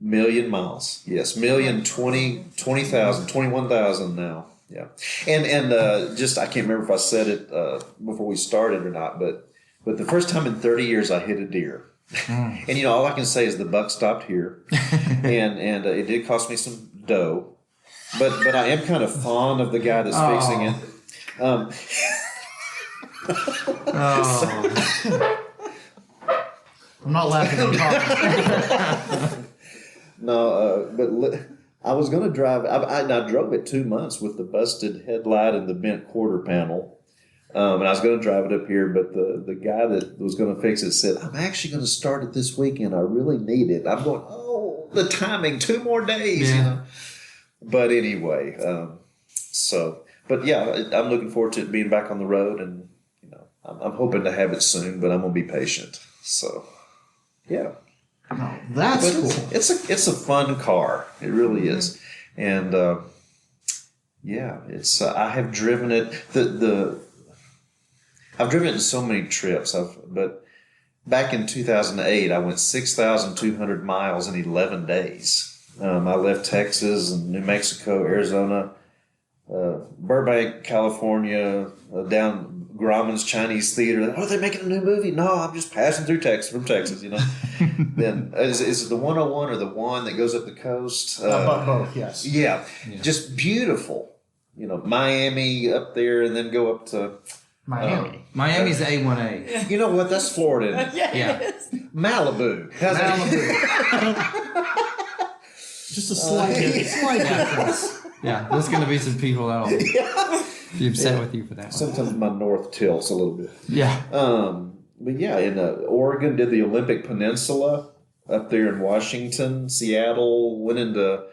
Million miles, yes, 20,000, 21,000 now, yeah, and just I can't remember if I said it before we started or not, but the first time in 30 years I hit a deer, and all I can say is the buck stopped here, and it did cost me some dough, but I am kind of fond of the guy that's fixing it. I'm not laughing. I'm talking. No, but I was going to drive. I drove it 2 months with the busted headlight and the bent quarter panel, and I was going to drive it up here. But the guy that was going to fix it said, "I'm actually going to start it this weekend. I really need it." I'm going, "Oh, the timing! 2 more days." Yeah. But anyway, but yeah, I'm looking forward to it being back on the road, and I'm hoping to have it soon. But I'm going to be patient. So, yeah. Oh, that's cool. It's a fun car. It really is, and it's. I have driven it. I've driven it in so many trips. But back in 2008, I went 6,200 miles in 11 days. I left Texas and New Mexico, Arizona, Burbank, California, down Grauman's Chinese Theater. Oh, they're making a new movie. No, I'm just passing through Texas from Texas. Then is it the 101 or the one that goes up the coast? Both, yes. Yeah, just beautiful. Miami up there, and then go up to Miami. Miami's the A1A. You know what? That's Florida. Isn't it? Yeah. Malibu. How's Malibu. Just a slight difference. Yeah, there's going to be some people that'll be upset with you for that. Sometimes my north tilts a little bit. Yeah. But yeah, in Oregon, did the Olympic Peninsula up there in Washington, Seattle, went into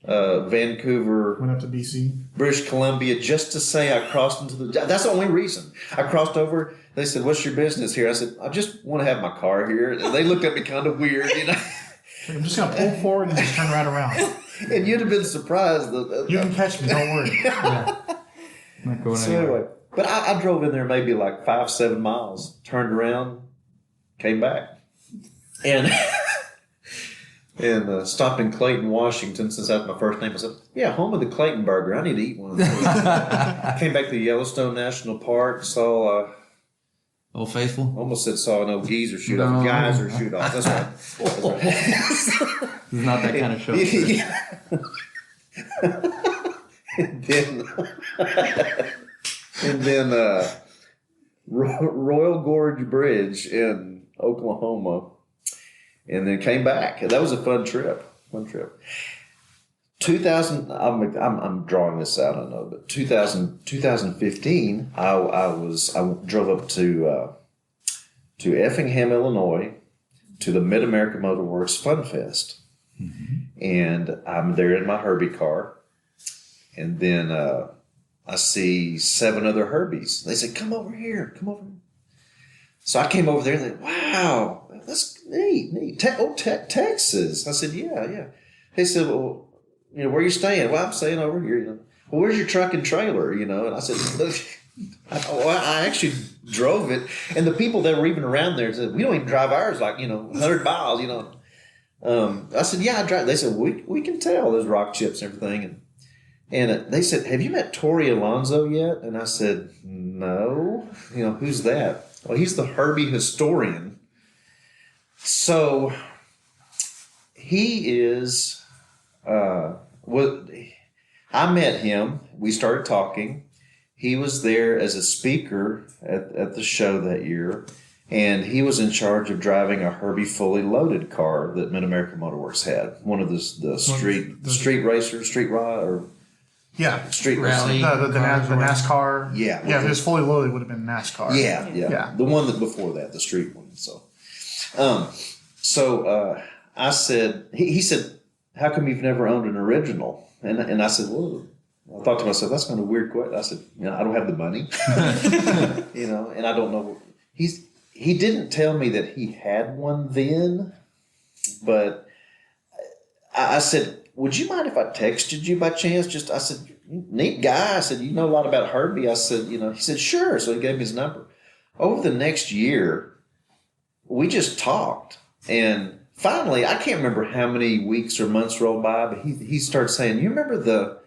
Vancouver, Went up to BC. British Columbia, just to say I crossed into the. That's the only reason I crossed over. They said, "What's your business here?" I said, "I just want to have my car here." And they looked at me kind of weird, I'm just going to pull forward and just turn right around. And you'd have been surprised. You can catch me, don't worry. Yeah. Not going So anywhere. anyway, but I drove in there maybe like 5-7 miles, turned around, came back, and stopped in Clayton, Washington. Since that's my first name, I said, "Yeah, home of the Clayton Burger. I need to eat one of those." Came back to Yellowstone National Park, saw. Old Faithful? Almost saw an old geezer shoot off, a geyser shoot off. That's right. It's not that kind of show. and then Royal Gorge Bridge in Oklahoma, and then came back. That was a fun trip. 2000. I'm drawing this out. I know, but 2015. I drove up to Effingham, Illinois, to the Mid America Motor Works Fun Fest, and I'm there in my Herbie car, and then I see 7 other Herbies. They said, "Come over here, come over." So I came over there and they, "Wow, that's neat. Texas." I said, "Yeah." They said, "Well, where are you staying?" "Well, I'm staying over here." "Well, where's your truck and trailer?" And I said, "Look, I actually drove it." And the people that were even around there said, "We don't even drive ours 100 miles." I said, "Yeah, I drive." They said, "We can tell there's rock chips and everything." And they said, "Have you met Tori Alonso yet?" And I said, "No." "Who's that?" "Well, he's the Herbie historian. So he is. I met him. We started talking. He was there as a speaker at the show that year, and he was in charge of driving a Herbie fully loaded car that Mid America Motor Works had. One of the street racers, street ride, or street rally. The NASCAR. Yeah. If it was fully loaded, it would have been NASCAR. Yeah. The one that before that, the street one. So, I said, he said, "How come you've never owned an original?" And I said, "Well," I thought to myself, that's kind of a weird question. I said, "I don't have the money," and I don't know. He didn't tell me that he had one then, but I said, "Would you mind if I texted you by chance?" I said, "Neat guy." I said, "You know a lot about Herbie." I said, he said, "Sure." So he gave me his number. Over the next year, we just talked, and finally, I can't remember how many weeks or months rolled by, but he started saying, "You remember that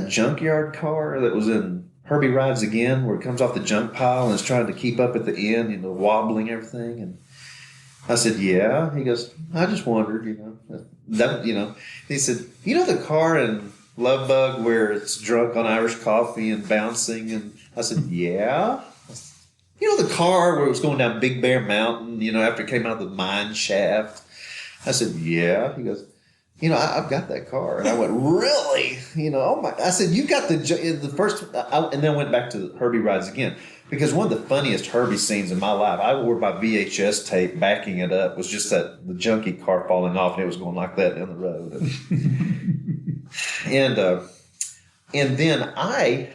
junkyard car that was in Herbie Rides Again, where it comes off the junk pile and is trying to keep up at the end, wobbling everything?" And I said, "Yeah." He goes, "I just wondered, that." He said, "The car in Love Bug where it's drunk on Irish coffee and bouncing?" And I said, "Yeah." The car where it was going down Big Bear Mountain, after it came out of the mine shaft? I said, "Yeah." He goes, "I've got that car." And I went, "Really?" Oh my! I said, "You got the first," and then went back to Herbie Rides Again, because one of the funniest Herbie scenes in my life, I wore my VHS tape backing it up, was just the junkie car falling off and it was going like that down the road. And then I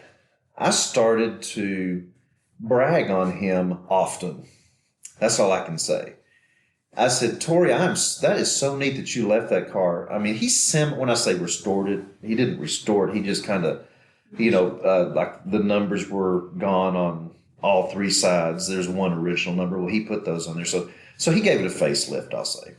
started to brag on him often. That's all I can say. I said, "Tori, that is so neat that you left that car." I mean, when I say restored it, he didn't restore it. He just kind of, like the numbers were gone on all 3 sides. There's one original number. Well, he put those on there. So he gave it a facelift, I'll say,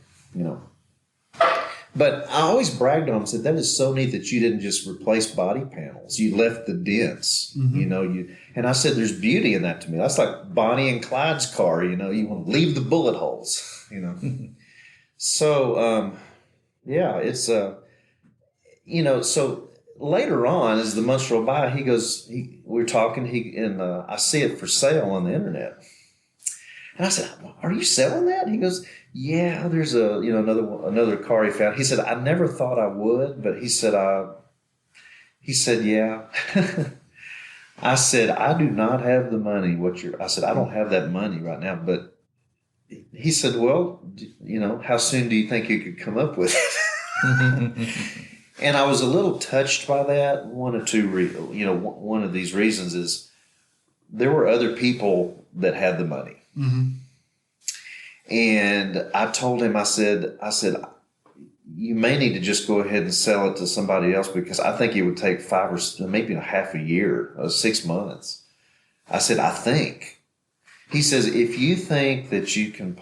But I always bragged on him, said, that is so neat that you didn't just replace body panels. You left the dents, and I said, there's beauty in that to me. That's like Bonnie and Clyde's car, you want to leave the bullet holes, So, it's, so later on, as the months roll by, we're talking, I see it for sale on the internet. And I said, are you selling that? He goes, yeah, there's another car he found. He said, I never thought I would, but he said, yeah. I said, I do not have the money. I said, I don't have that money right now. But he said, well, how soon do you think you could come up with it? And I was a little touched by that. One of these reasons is there were other people that had the money. Mm-hmm. And I told him, I said, you may need to just go ahead and sell it to somebody else, because I think it would take 5 or maybe a half a year, 6 months. I said, I think. He says, if you think that you can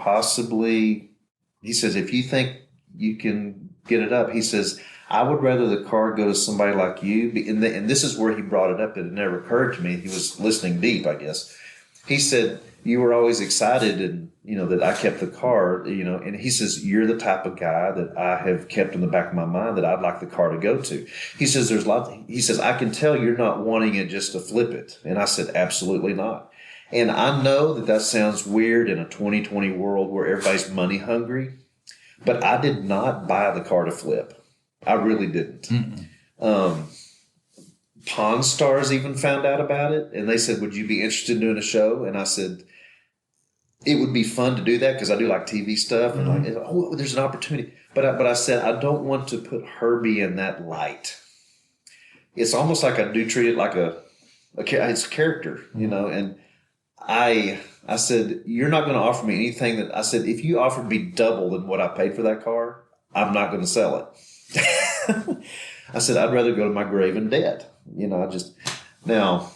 if you think you can get it up, he says, I would rather the car go to somebody like you. And this is where he brought it up that it never occurred to me. He was listening deep, I guess. He said, you were always excited and, that I kept the car, and he says, you're the type of guy that I have kept in the back of my mind that I'd like the car to go to. He says, he says, I can tell you're not wanting it just to flip it. And I said, absolutely not. And I know that sounds weird in a 2020 world where everybody's money hungry, but I did not buy the car to flip. I really didn't. Pawn Stars even found out about it, and they said, would you be interested in doing a show? And I said, it would be fun to do that because I do like TV stuff. And there's an opportunity. But I said, I don't want to put Herbie in that light. It's almost like I do treat it like it's a character, and I said, you're not going to offer me anything that, I said, if you offered me double than what I paid for that car, I'm not going to sell it. I said, I'd rather go to my grave in debt. Now,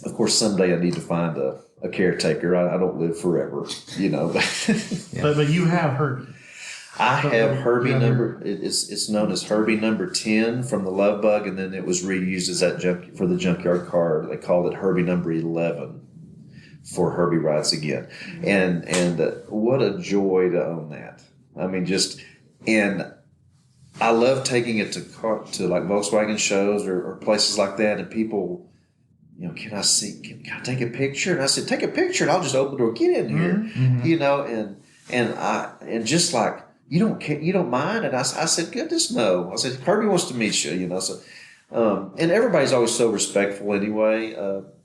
of course, someday I need to find a caretaker. I don't live forever, But you have Herbie. I have Herbie number. It's known as Herbie number 10 from the Love Bug, and then it was reused as that for the junkyard car. They called it Herbie number 11 for Herbie Rides Again, and what a joy to own that. I mean, and I love taking it to like Volkswagen shows or places like that, and people, can I take a picture? And I said, take a picture, and I'll just open the door, get in here, and just like, you don't mind? And I said, goodness no. I said, Herbie wants to meet you, so, and everybody's always so respectful anyway,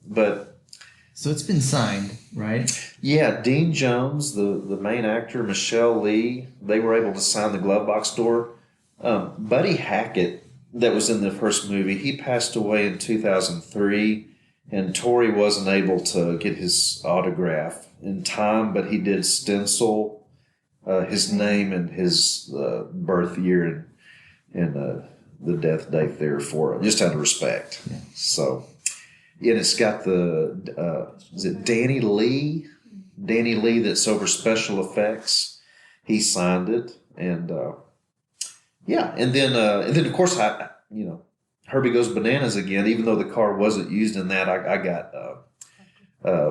but. So it's been signed, right? Yeah, Dean Jones, the main actor, Michelle Lee, they were able to sign the glove box door. Buddy Hackett, that was in the first movie, he passed away in 2003, and Tori wasn't able to get his autograph in time, but he did stencil his name and his birth year and the death date there for him, just out of respect. Yeah. So, and it's got is it Danny Lee? Danny Lee, that's over special effects. He signed it, and and then of course Herbie Goes Bananas Again. Even though the car wasn't used in that, I got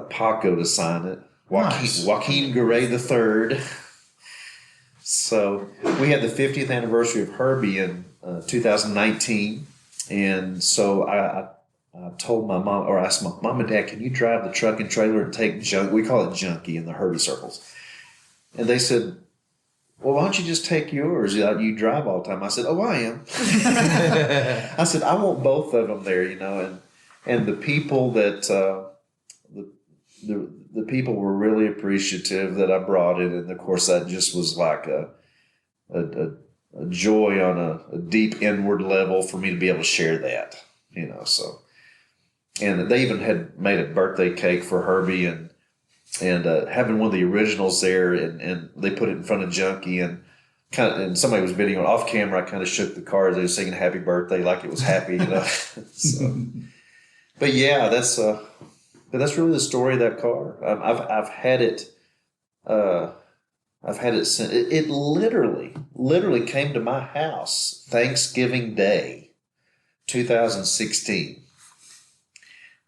Paco to sign it. Joaquin Garay III. So we had the 50th anniversary of Herbie in 2019, and so I told my mom, or asked my mom and dad, can you drive the truck and trailer and take junk? We call it junkie in the Herbie circles. And they said, well, why don't you just take yours? You drive all the time. I said, oh, I am. I said, I want both of them there, and the people that the people were really appreciative that I brought it, and of course that just was like a joy on a deep inward level for me to be able to share that, So, and they even had made a birthday cake for Herbie, and having one of the originals there, and they put it in front of Junkie, and somebody was videoing off camera. I kind of shook the car as they were singing "Happy Birthday" like it was happy, So, but yeah, that's really the story of that car. I've had it. I've had it sent. It literally came to my house Thanksgiving Day, 2016.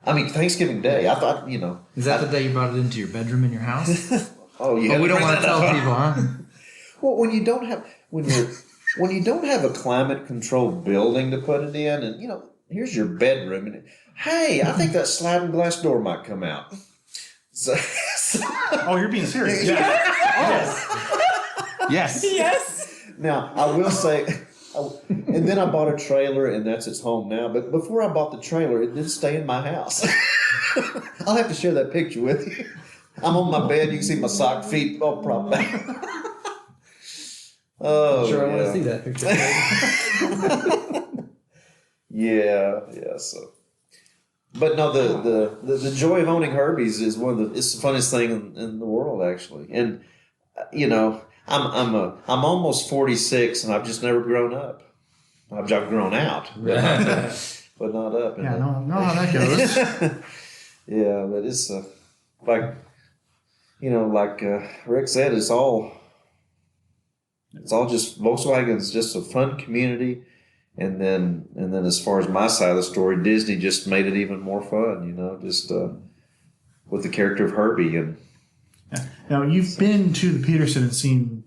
I mean, Thanksgiving Day. I thought, Is that the day you brought it into your bedroom in your house? Oh, yeah. Oh, we don't want to tell people, huh? Well, when you don't have a climate controlled building to put it in, and here's your bedroom, and hey, I think that sliding glass door might come out. So, Oh, you're being serious. Yeah. Yes. Yes. now I will say, and then I bought a trailer, and that's its home now. But before I bought the trailer, it did stay in my house. I'll have to share that picture with you. I'm on my bed. You can see my sock feet all propped up. Oh, Sure, yeah. I want to see that picture. Yeah. So, but no, the joy of owning Herbie's is it's the funniest thing in the world, actually. And I'm almost 46, and I've just never grown up. I've grown out, but not up. Yeah, no, how that goes. Yeah, but it's like Rick said, it's all just Volkswagen's just a fun community, and then as far as my side of the story, Disney just made it even more fun. Just with the character of Herbie. And Now, you've been to the Peterson and seen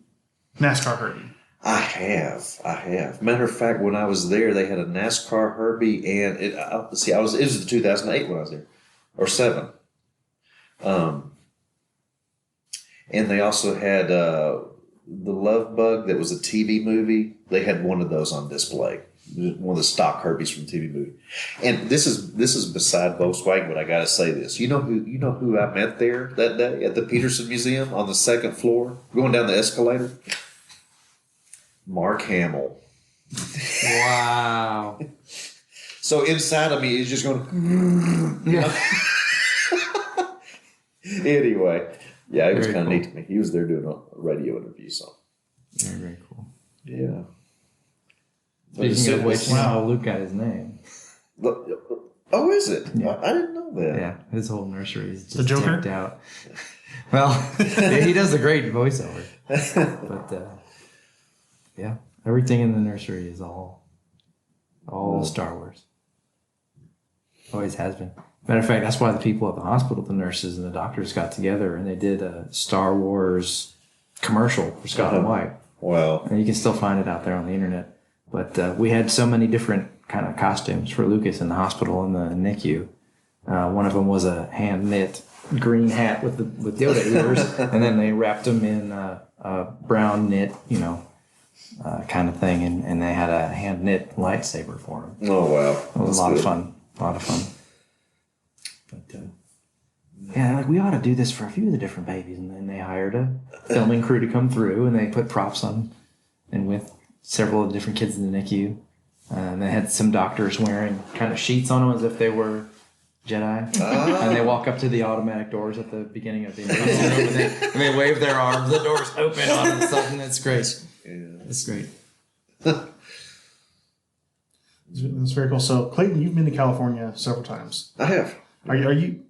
NASCAR Herbie. I have. Matter of fact, when I was there, they had a NASCAR Herbie, and it was 2008 when I was there, or 7. And they also had the Love Bug that was a TV movie. They had one of those on display, one of the stock Herbies from the TV movie. And this is beside Volkswagen, but I got to say this. You know who I met there that day at the Peterson Museum on the 2nd floor, going down the escalator? Mark Hamill. Wow. So inside of me is just going. Anyway, yeah, it was Very kind of cool. neat to me. He was there doing a radio interview, so Very, very cool. yeah. Speaking of which, Wow. Luke got his name. Oh, is it? Yeah. I didn't know that. Yeah, his whole nursery is just The Joker? decked out. Well, yeah, he does a great voiceover. But yeah, everything in the nursery is all Star Wars. Always has been. Matter of fact, that's why the people at the hospital, the nurses and the doctors, got together and they did a Star Wars commercial for Scott and White. Wow. And you can still find it out there on the internet. But we had so many different kind of costumes for Lucas in the hospital and the NICU. One of them was a hand knit green hat with Yoda ears, and then they wrapped him in a brown knit, kind of thing, and they had a hand knit lightsaber for him. Oh, wow. It was a lot of fun. A lot of fun. But yeah, like we ought to do this for a few of the different babies, and then they hired a filming crew to come through, and they put props on, and with several of the different kids in the NICU, and they had some doctors wearing kind of sheets on them as if they were Jedi, and they walk up to the automatic doors at the beginning of the emergency room, and they wave their arms. The doors open all of a sudden. It's great. Yeah. It's great. That's very cool. So, Clayton, you've been to California several times. I have. Are you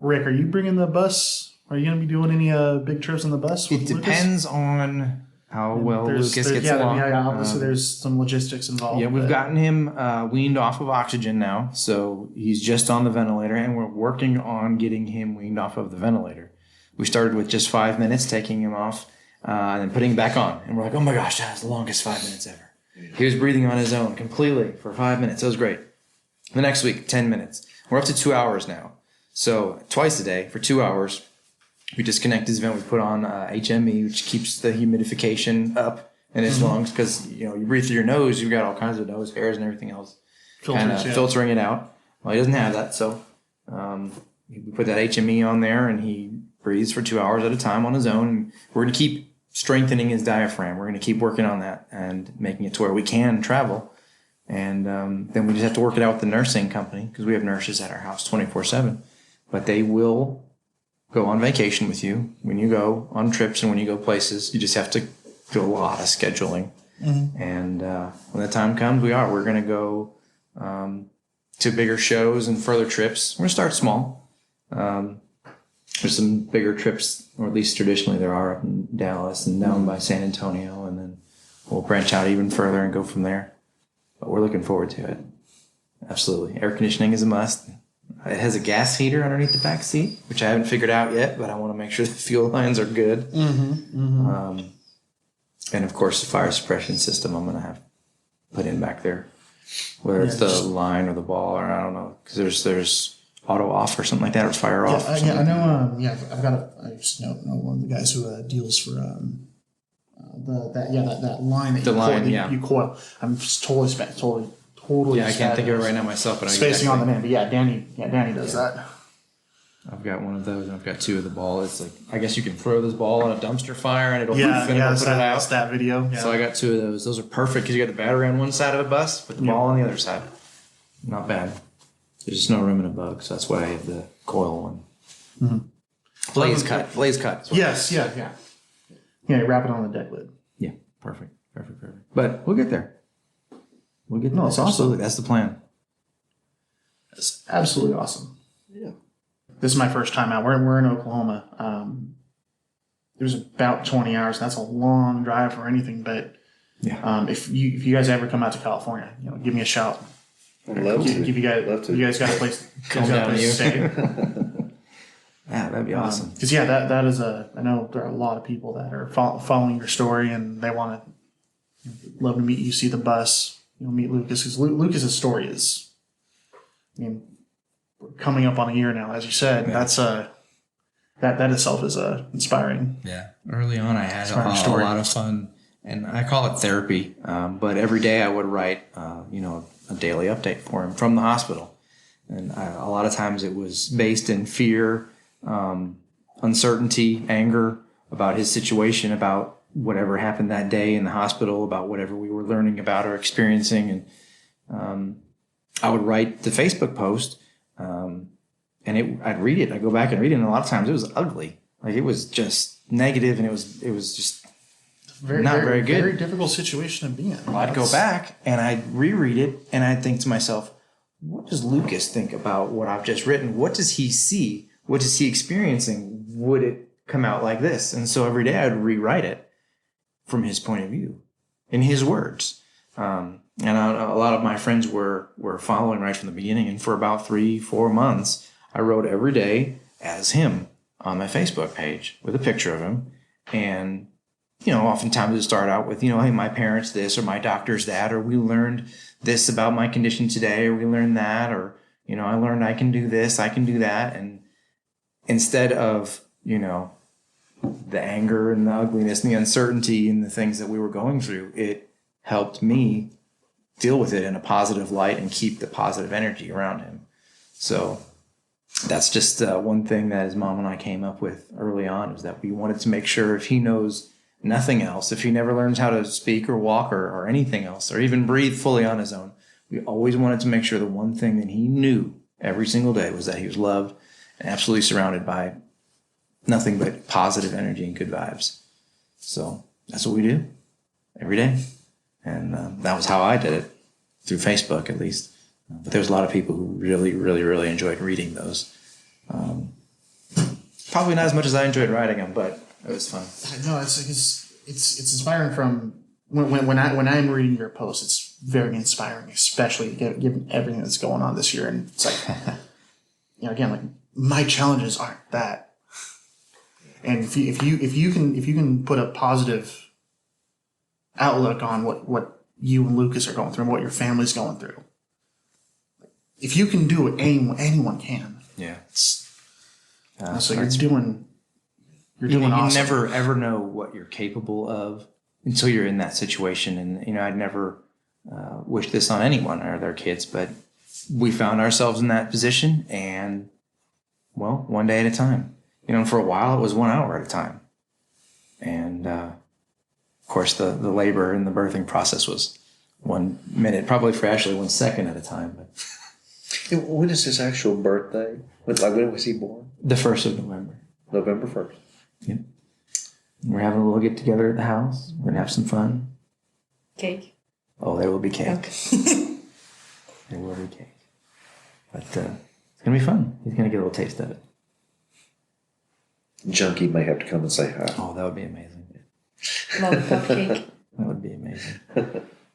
Rick, are you bringing the bus? Are you going to be doing any big trips on the bus? It with Lucas? depends on how well There's- Lucas there- gets along. Yeah, obviously there's some logistics involved. Yeah, we've but- gotten him weaned off of oxygen now, so he's just on the ventilator, and we're working on getting him weaned off of the ventilator. We started with just 5 minutes, taking him off, and then putting him back on. And we're like, oh my gosh, that was the longest 5 minutes ever. He was breathing on his own completely for 5 minutes. It was great. The next week, 10 minutes. We're up to 2 hours now. So twice a day for 2 hours, we disconnect his vent. We put on HME, which keeps the humidification up in his lungs, because you breathe through your nose, you've got all kinds of nose hairs and everything else kind of filtering it out. Well, he doesn't have that, so we put that HME on there, and he breathes for 2 hours at a time on his own. And we're going to keep strengthening his diaphragm. We're going to keep working on that and making it to where we can travel. And then we just have to work it out with the nursing company, because we have nurses at our house 24/7. But they will go on vacation with you when you go on trips and when you go places. You just have to do a lot of scheduling. Mm-hmm. And when the time comes, we're going to go to bigger shows and further trips. We're going to start small. there's some bigger trips, or at least traditionally there are, up in Dallas and down by San Antonio, and then we'll branch out even further and go from there. But we're looking forward to it. Absolutely. Air conditioning is a must. It has a gas heater underneath the back seat, which I haven't figured out yet, but I want to make sure the fuel lines are good. And of course, the fire suppression system I'm going to have put in back there, whether it's the line or the ball, or I don't know, because there's auto off or something like that, or fire off. I know. I've got I just know one of the guys who deals for that line that you coil. I'm just totally totally. Yeah, I can't think of it right now myself, but spacing on the name. But Danny does that. I've got one of those, and I've got two of the ball. It's like, I guess you can throw this ball on a dumpster fire, and it'll put it out. That's that video. Yeah. So I got two of those. Those are perfect because you got the battery on one side of a bus, with the ball on the other side. Not bad. There's just no room in a bug, so that's why I have the coil one. Mm-hmm. Blaze cut. Yes, yeah. Yeah, wrap it on the deck lid. Yeah, perfect. But we'll get there. No, it's awesome. That's the plan. It's absolutely awesome. Yeah. This is my first time out. We're in Oklahoma. There's about 20 hours. That's a long drive for anything. But if you guys ever come out to California, give me a shout. I'd love to. You guys got a place. Come down to you. Stay. Yeah, that'd be awesome. Because that is I know there are a lot of people that are following your story, and they want to love to meet you, see the bus, meet Lucas, because Lucas's story is, we're coming up on a year now, as you said. Yeah. That's that itself is inspiring. Yeah, early on I had a lot of fun, and I call it therapy. But every day I would write, a daily update for him from the hospital, and a lot of times it was based in fear, uncertainty, anger about his situation, about whatever happened that day in the hospital, about whatever we were learning about or experiencing. And I would write the Facebook post, and I'd read it. I'd go back and read it, and a lot of times it was ugly. Like, it was just negative, and it was just not very good. Very difficult situation to be in. Well, I'd go back and I'd reread it, and I'd think to myself, what does Lucas think about what I've just written? What does he see? What is he experiencing? Would it come out like this? And so every day I'd rewrite it from his point of view, in his words. And a lot of my friends were following right from the beginning. And for about 3-4 months, I wrote every day as him on my Facebook page with a picture of him. And, oftentimes it start out with, hey, my parents this, or my doctor's that, or we learned this about my condition today, or we learned that, or, I learned I can do this, I can do that. And instead of, the anger and the ugliness and the uncertainty and the things that we were going through, it helped me deal with it in a positive light and keep the positive energy around him. So that's just one thing that his mom and I came up with early on, was that we wanted to make sure, if he knows nothing else, if he never learns how to speak or walk or anything else, or even breathe fully on his own, we always wanted to make sure the one thing that he knew every single day was that he was loved and absolutely surrounded by nothing but positive energy and good vibes. So that's what we do every day. And that was how I did it, through Facebook at least. But there was a lot of people who really, really, really enjoyed reading those. Probably not as much as I enjoyed writing them, but it was fun. No, it's inspiring. From when I'm reading your posts, it's very inspiring, especially given everything that's going on this year. And it's like, again, like, my challenges aren't that. And if you can put a positive outlook on what you and Lucas are going through and what your family's going through, if you can do it, anyone can. Yeah. So you're doing awesome. You never ever know what you're capable of until you're in that situation. And I'd never wish this on anyone or their kids, but we found ourselves in that position, and one day at a time. For a while it was 1 hour at a time. And of course the labor and the birthing process was 1 minute, probably for Ashley 1 second at a time. But when is his actual birthday? When was he born? The 1st of November. November 1st. Yeah. We're having a little get together at the house. We're gonna have some fun. Cake. Oh, there will be cake. Okay. There will be cake. But it's gonna be fun. He's gonna get a little taste of it. junkie may have to come and say hi. Oh, that would be amazing. Lollipop cake. That would be amazing.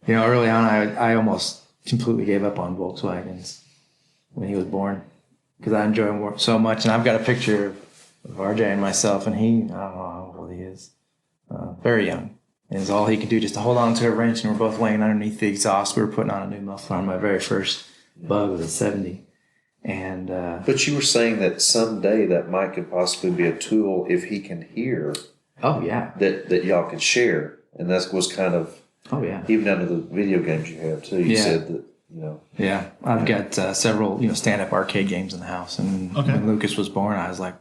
Early on, I almost completely gave up on Volkswagens when he was born because I enjoy him so much. And I've got a picture of RJ and myself, and I don't know how old he is. Very young. And it's all he could do just to hold on to a wrench, and we're both laying underneath the exhaust. We were putting on a new muffler on my very first Bug. It was a 70. And But you were saying that someday that might could possibly be a tool if he can hear. Oh, yeah. That y'all could share. And that was kind of, even down to the video games you have too. You said that, Yeah, I've got several, stand-up arcade games in the house. And when Lucas was born, I was like,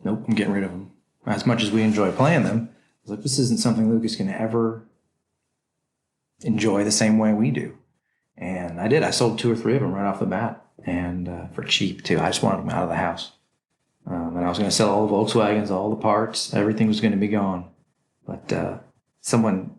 nope, I'm getting rid of them. As much as we enjoy playing them, I was like, this isn't something Lucas can ever enjoy the same way we do. And I did. I sold 2 or 3 of them right off the bat, and for cheap too. I just wanted them out of the house. And I was going to sell all the Volkswagens, all the parts. Everything was going to be gone. But someone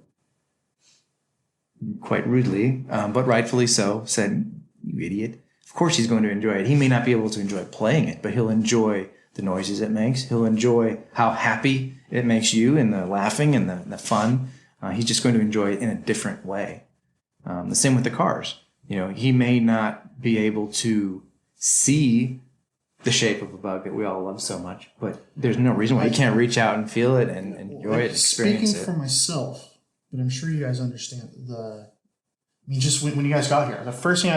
quite rudely, but rightfully so, said, "You idiot. Of course he's going to enjoy it. He may not be able to enjoy playing it, but he'll enjoy the noises it makes. He'll enjoy how happy it makes you and the laughing and the fun. He's just going to enjoy it in a different way." The same with the cars. He may not be able to see the shape of a Bug that we all love so much, but there's no reason why he can't reach out and feel it and enjoy it, experience Speaking for myself, but I'm sure you guys understand just when you guys got here, the first thing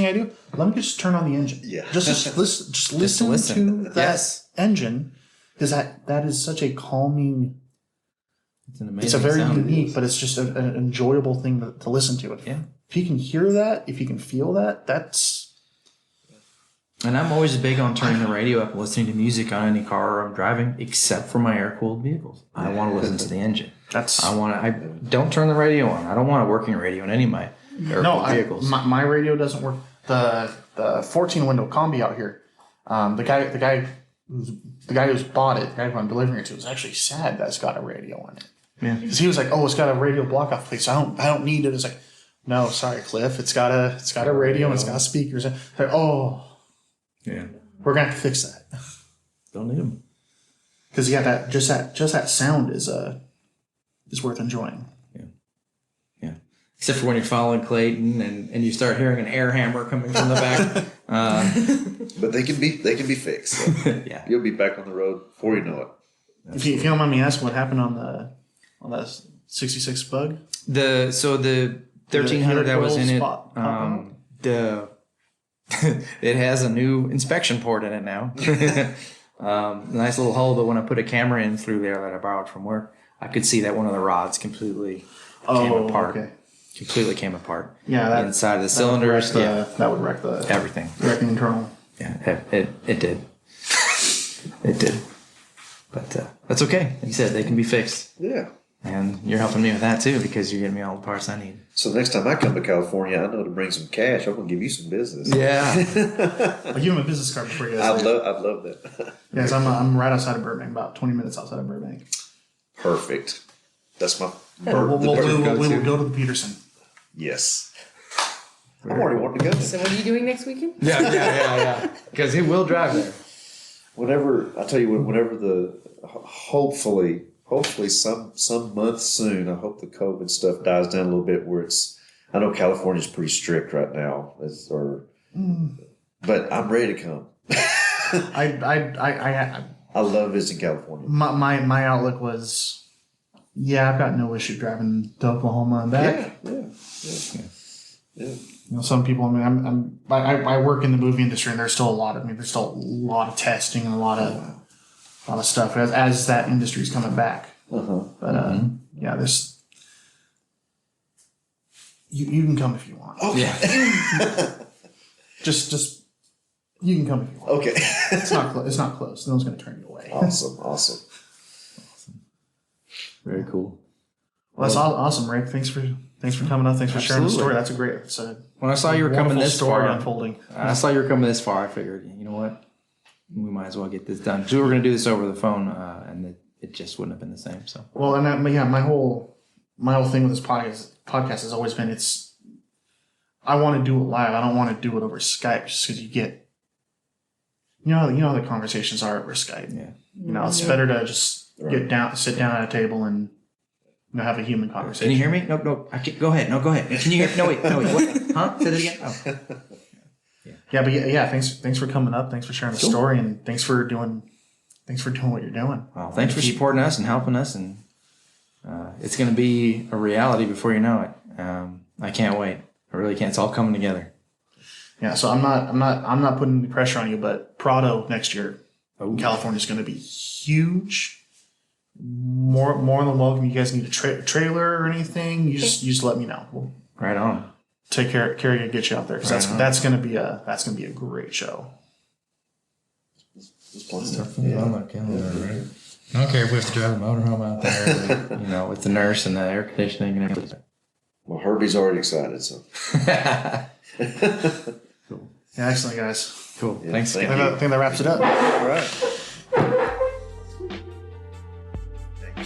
I do, let me just turn on the engine. Yeah. Just listen to that engine, because that is such a calming. It's an amazing. It's a very sound. unique, but it's just an enjoyable thing to listen to. If you can hear that, if you can feel that, that's. And I'm always big on turning the radio up and listening to music on any car I'm driving, except for my air-cooled vehicles. I want to listen to the engine. I don't turn the radio on. I don't want a working radio in any of my air-cooled vehicles. My radio doesn't work. The 14-window combi out here. The guy who's bought it, the guy who I'm delivering it to, is actually sad that it's got a radio on it. Yeah, because he was like, "Oh, it's got a radio block off, please. I don't need it." It's like, "No, sorry, Cliff. It's got a radio and it's got speakers." It's like, "Oh, yeah, we're gonna have to fix that." Don't need them because that sound is worth enjoying. Yeah. Except for when you're following Clayton and you start hearing an air hammer coming from the back. But they can be fixed. So Yeah, you'll be back on the road before you know it. If you don't mind me asking, what happened on that 66 Bug? the 1300 that was in it. It has a new inspection port in it now. Nice little hole, but when I put a camera in through there that I borrowed from work, I could see that one of the rods completely came apart. Okay. Completely came apart. Yeah, inside of the cylinders. That would wreck everything. Wreck the internal. Yeah, it did. It did. But that's okay. Like you said, they can be fixed. Yeah. And you're helping me with that too because you're getting me all the parts I need. So next time I come to California, I know to bring some cash. I'm gonna give you some business. Yeah. I'll give him a business card before you guys. I'd love that. Yes, I'm right outside of Burbank, about 20 minutes outside of Burbank. Perfect. That's my. We'll go to the Peterson. Yes. I'm already wanting to go there. So what are you doing next weekend? Yeah. Because he will drive there. Whenever hopefully some month soon, I hope the COVID stuff dies down a little bit where I know California's pretty strict right now, but I'm ready to come. I love visiting California. My outlook was, I've got no issue driving to Oklahoma and back. Yeah. Some people. I work in the movie industry, and there's still a lot of testing and a lot of stuff as that industry's coming back. But this you can come if you want. Okay. Yeah. just you can come if you want. Okay. It's not close. No one's going to turn you away. Awesome. Very cool. Well, that's awesome, Rick. Thanks for coming up. Thanks for sharing the story. That's a great episode. When I saw you were coming this far, unfolding. I saw you were coming this far. I figured, you know what, we might as well get this done. So we were going to do this over the phone, and it just wouldn't have been the same. So my whole thing with this podcast has always been I want to do it live. I don't want to do it over Skype just because you you know how the conversations are over Skype. Yeah. You know, it's better to just sit down at a table and have a human conversation. Can you hear me? No. I can't, go ahead. No, go ahead. Can you hear? No, wait. What? Huh? Say that again. Oh. Yeah, but thanks for coming up. Thanks for sharing the story, and thanks for doing what you're doing. Well, thanks for supporting us and helping us, and it's going to be a reality before you know it. I can't wait. I really can't. It's all coming together. Yeah, so I'm not putting any pressure on you, but Prado next year in California is going to be huge. More than welcome. You guys need a trailer or anything? You just let me know. We'll Right on. take care of you, get you out there, because that's going to be a great show. Stuff on my calendar, right? I don't care if we have to drive a motorhome out there, you know, with the nurse and the air conditioning and everything. Well, Herbie's already excited, so. Cool. Yeah, excellent, guys. Cool. Yeah, Thanks. thank I you. think that wraps it up. All right. Thank you,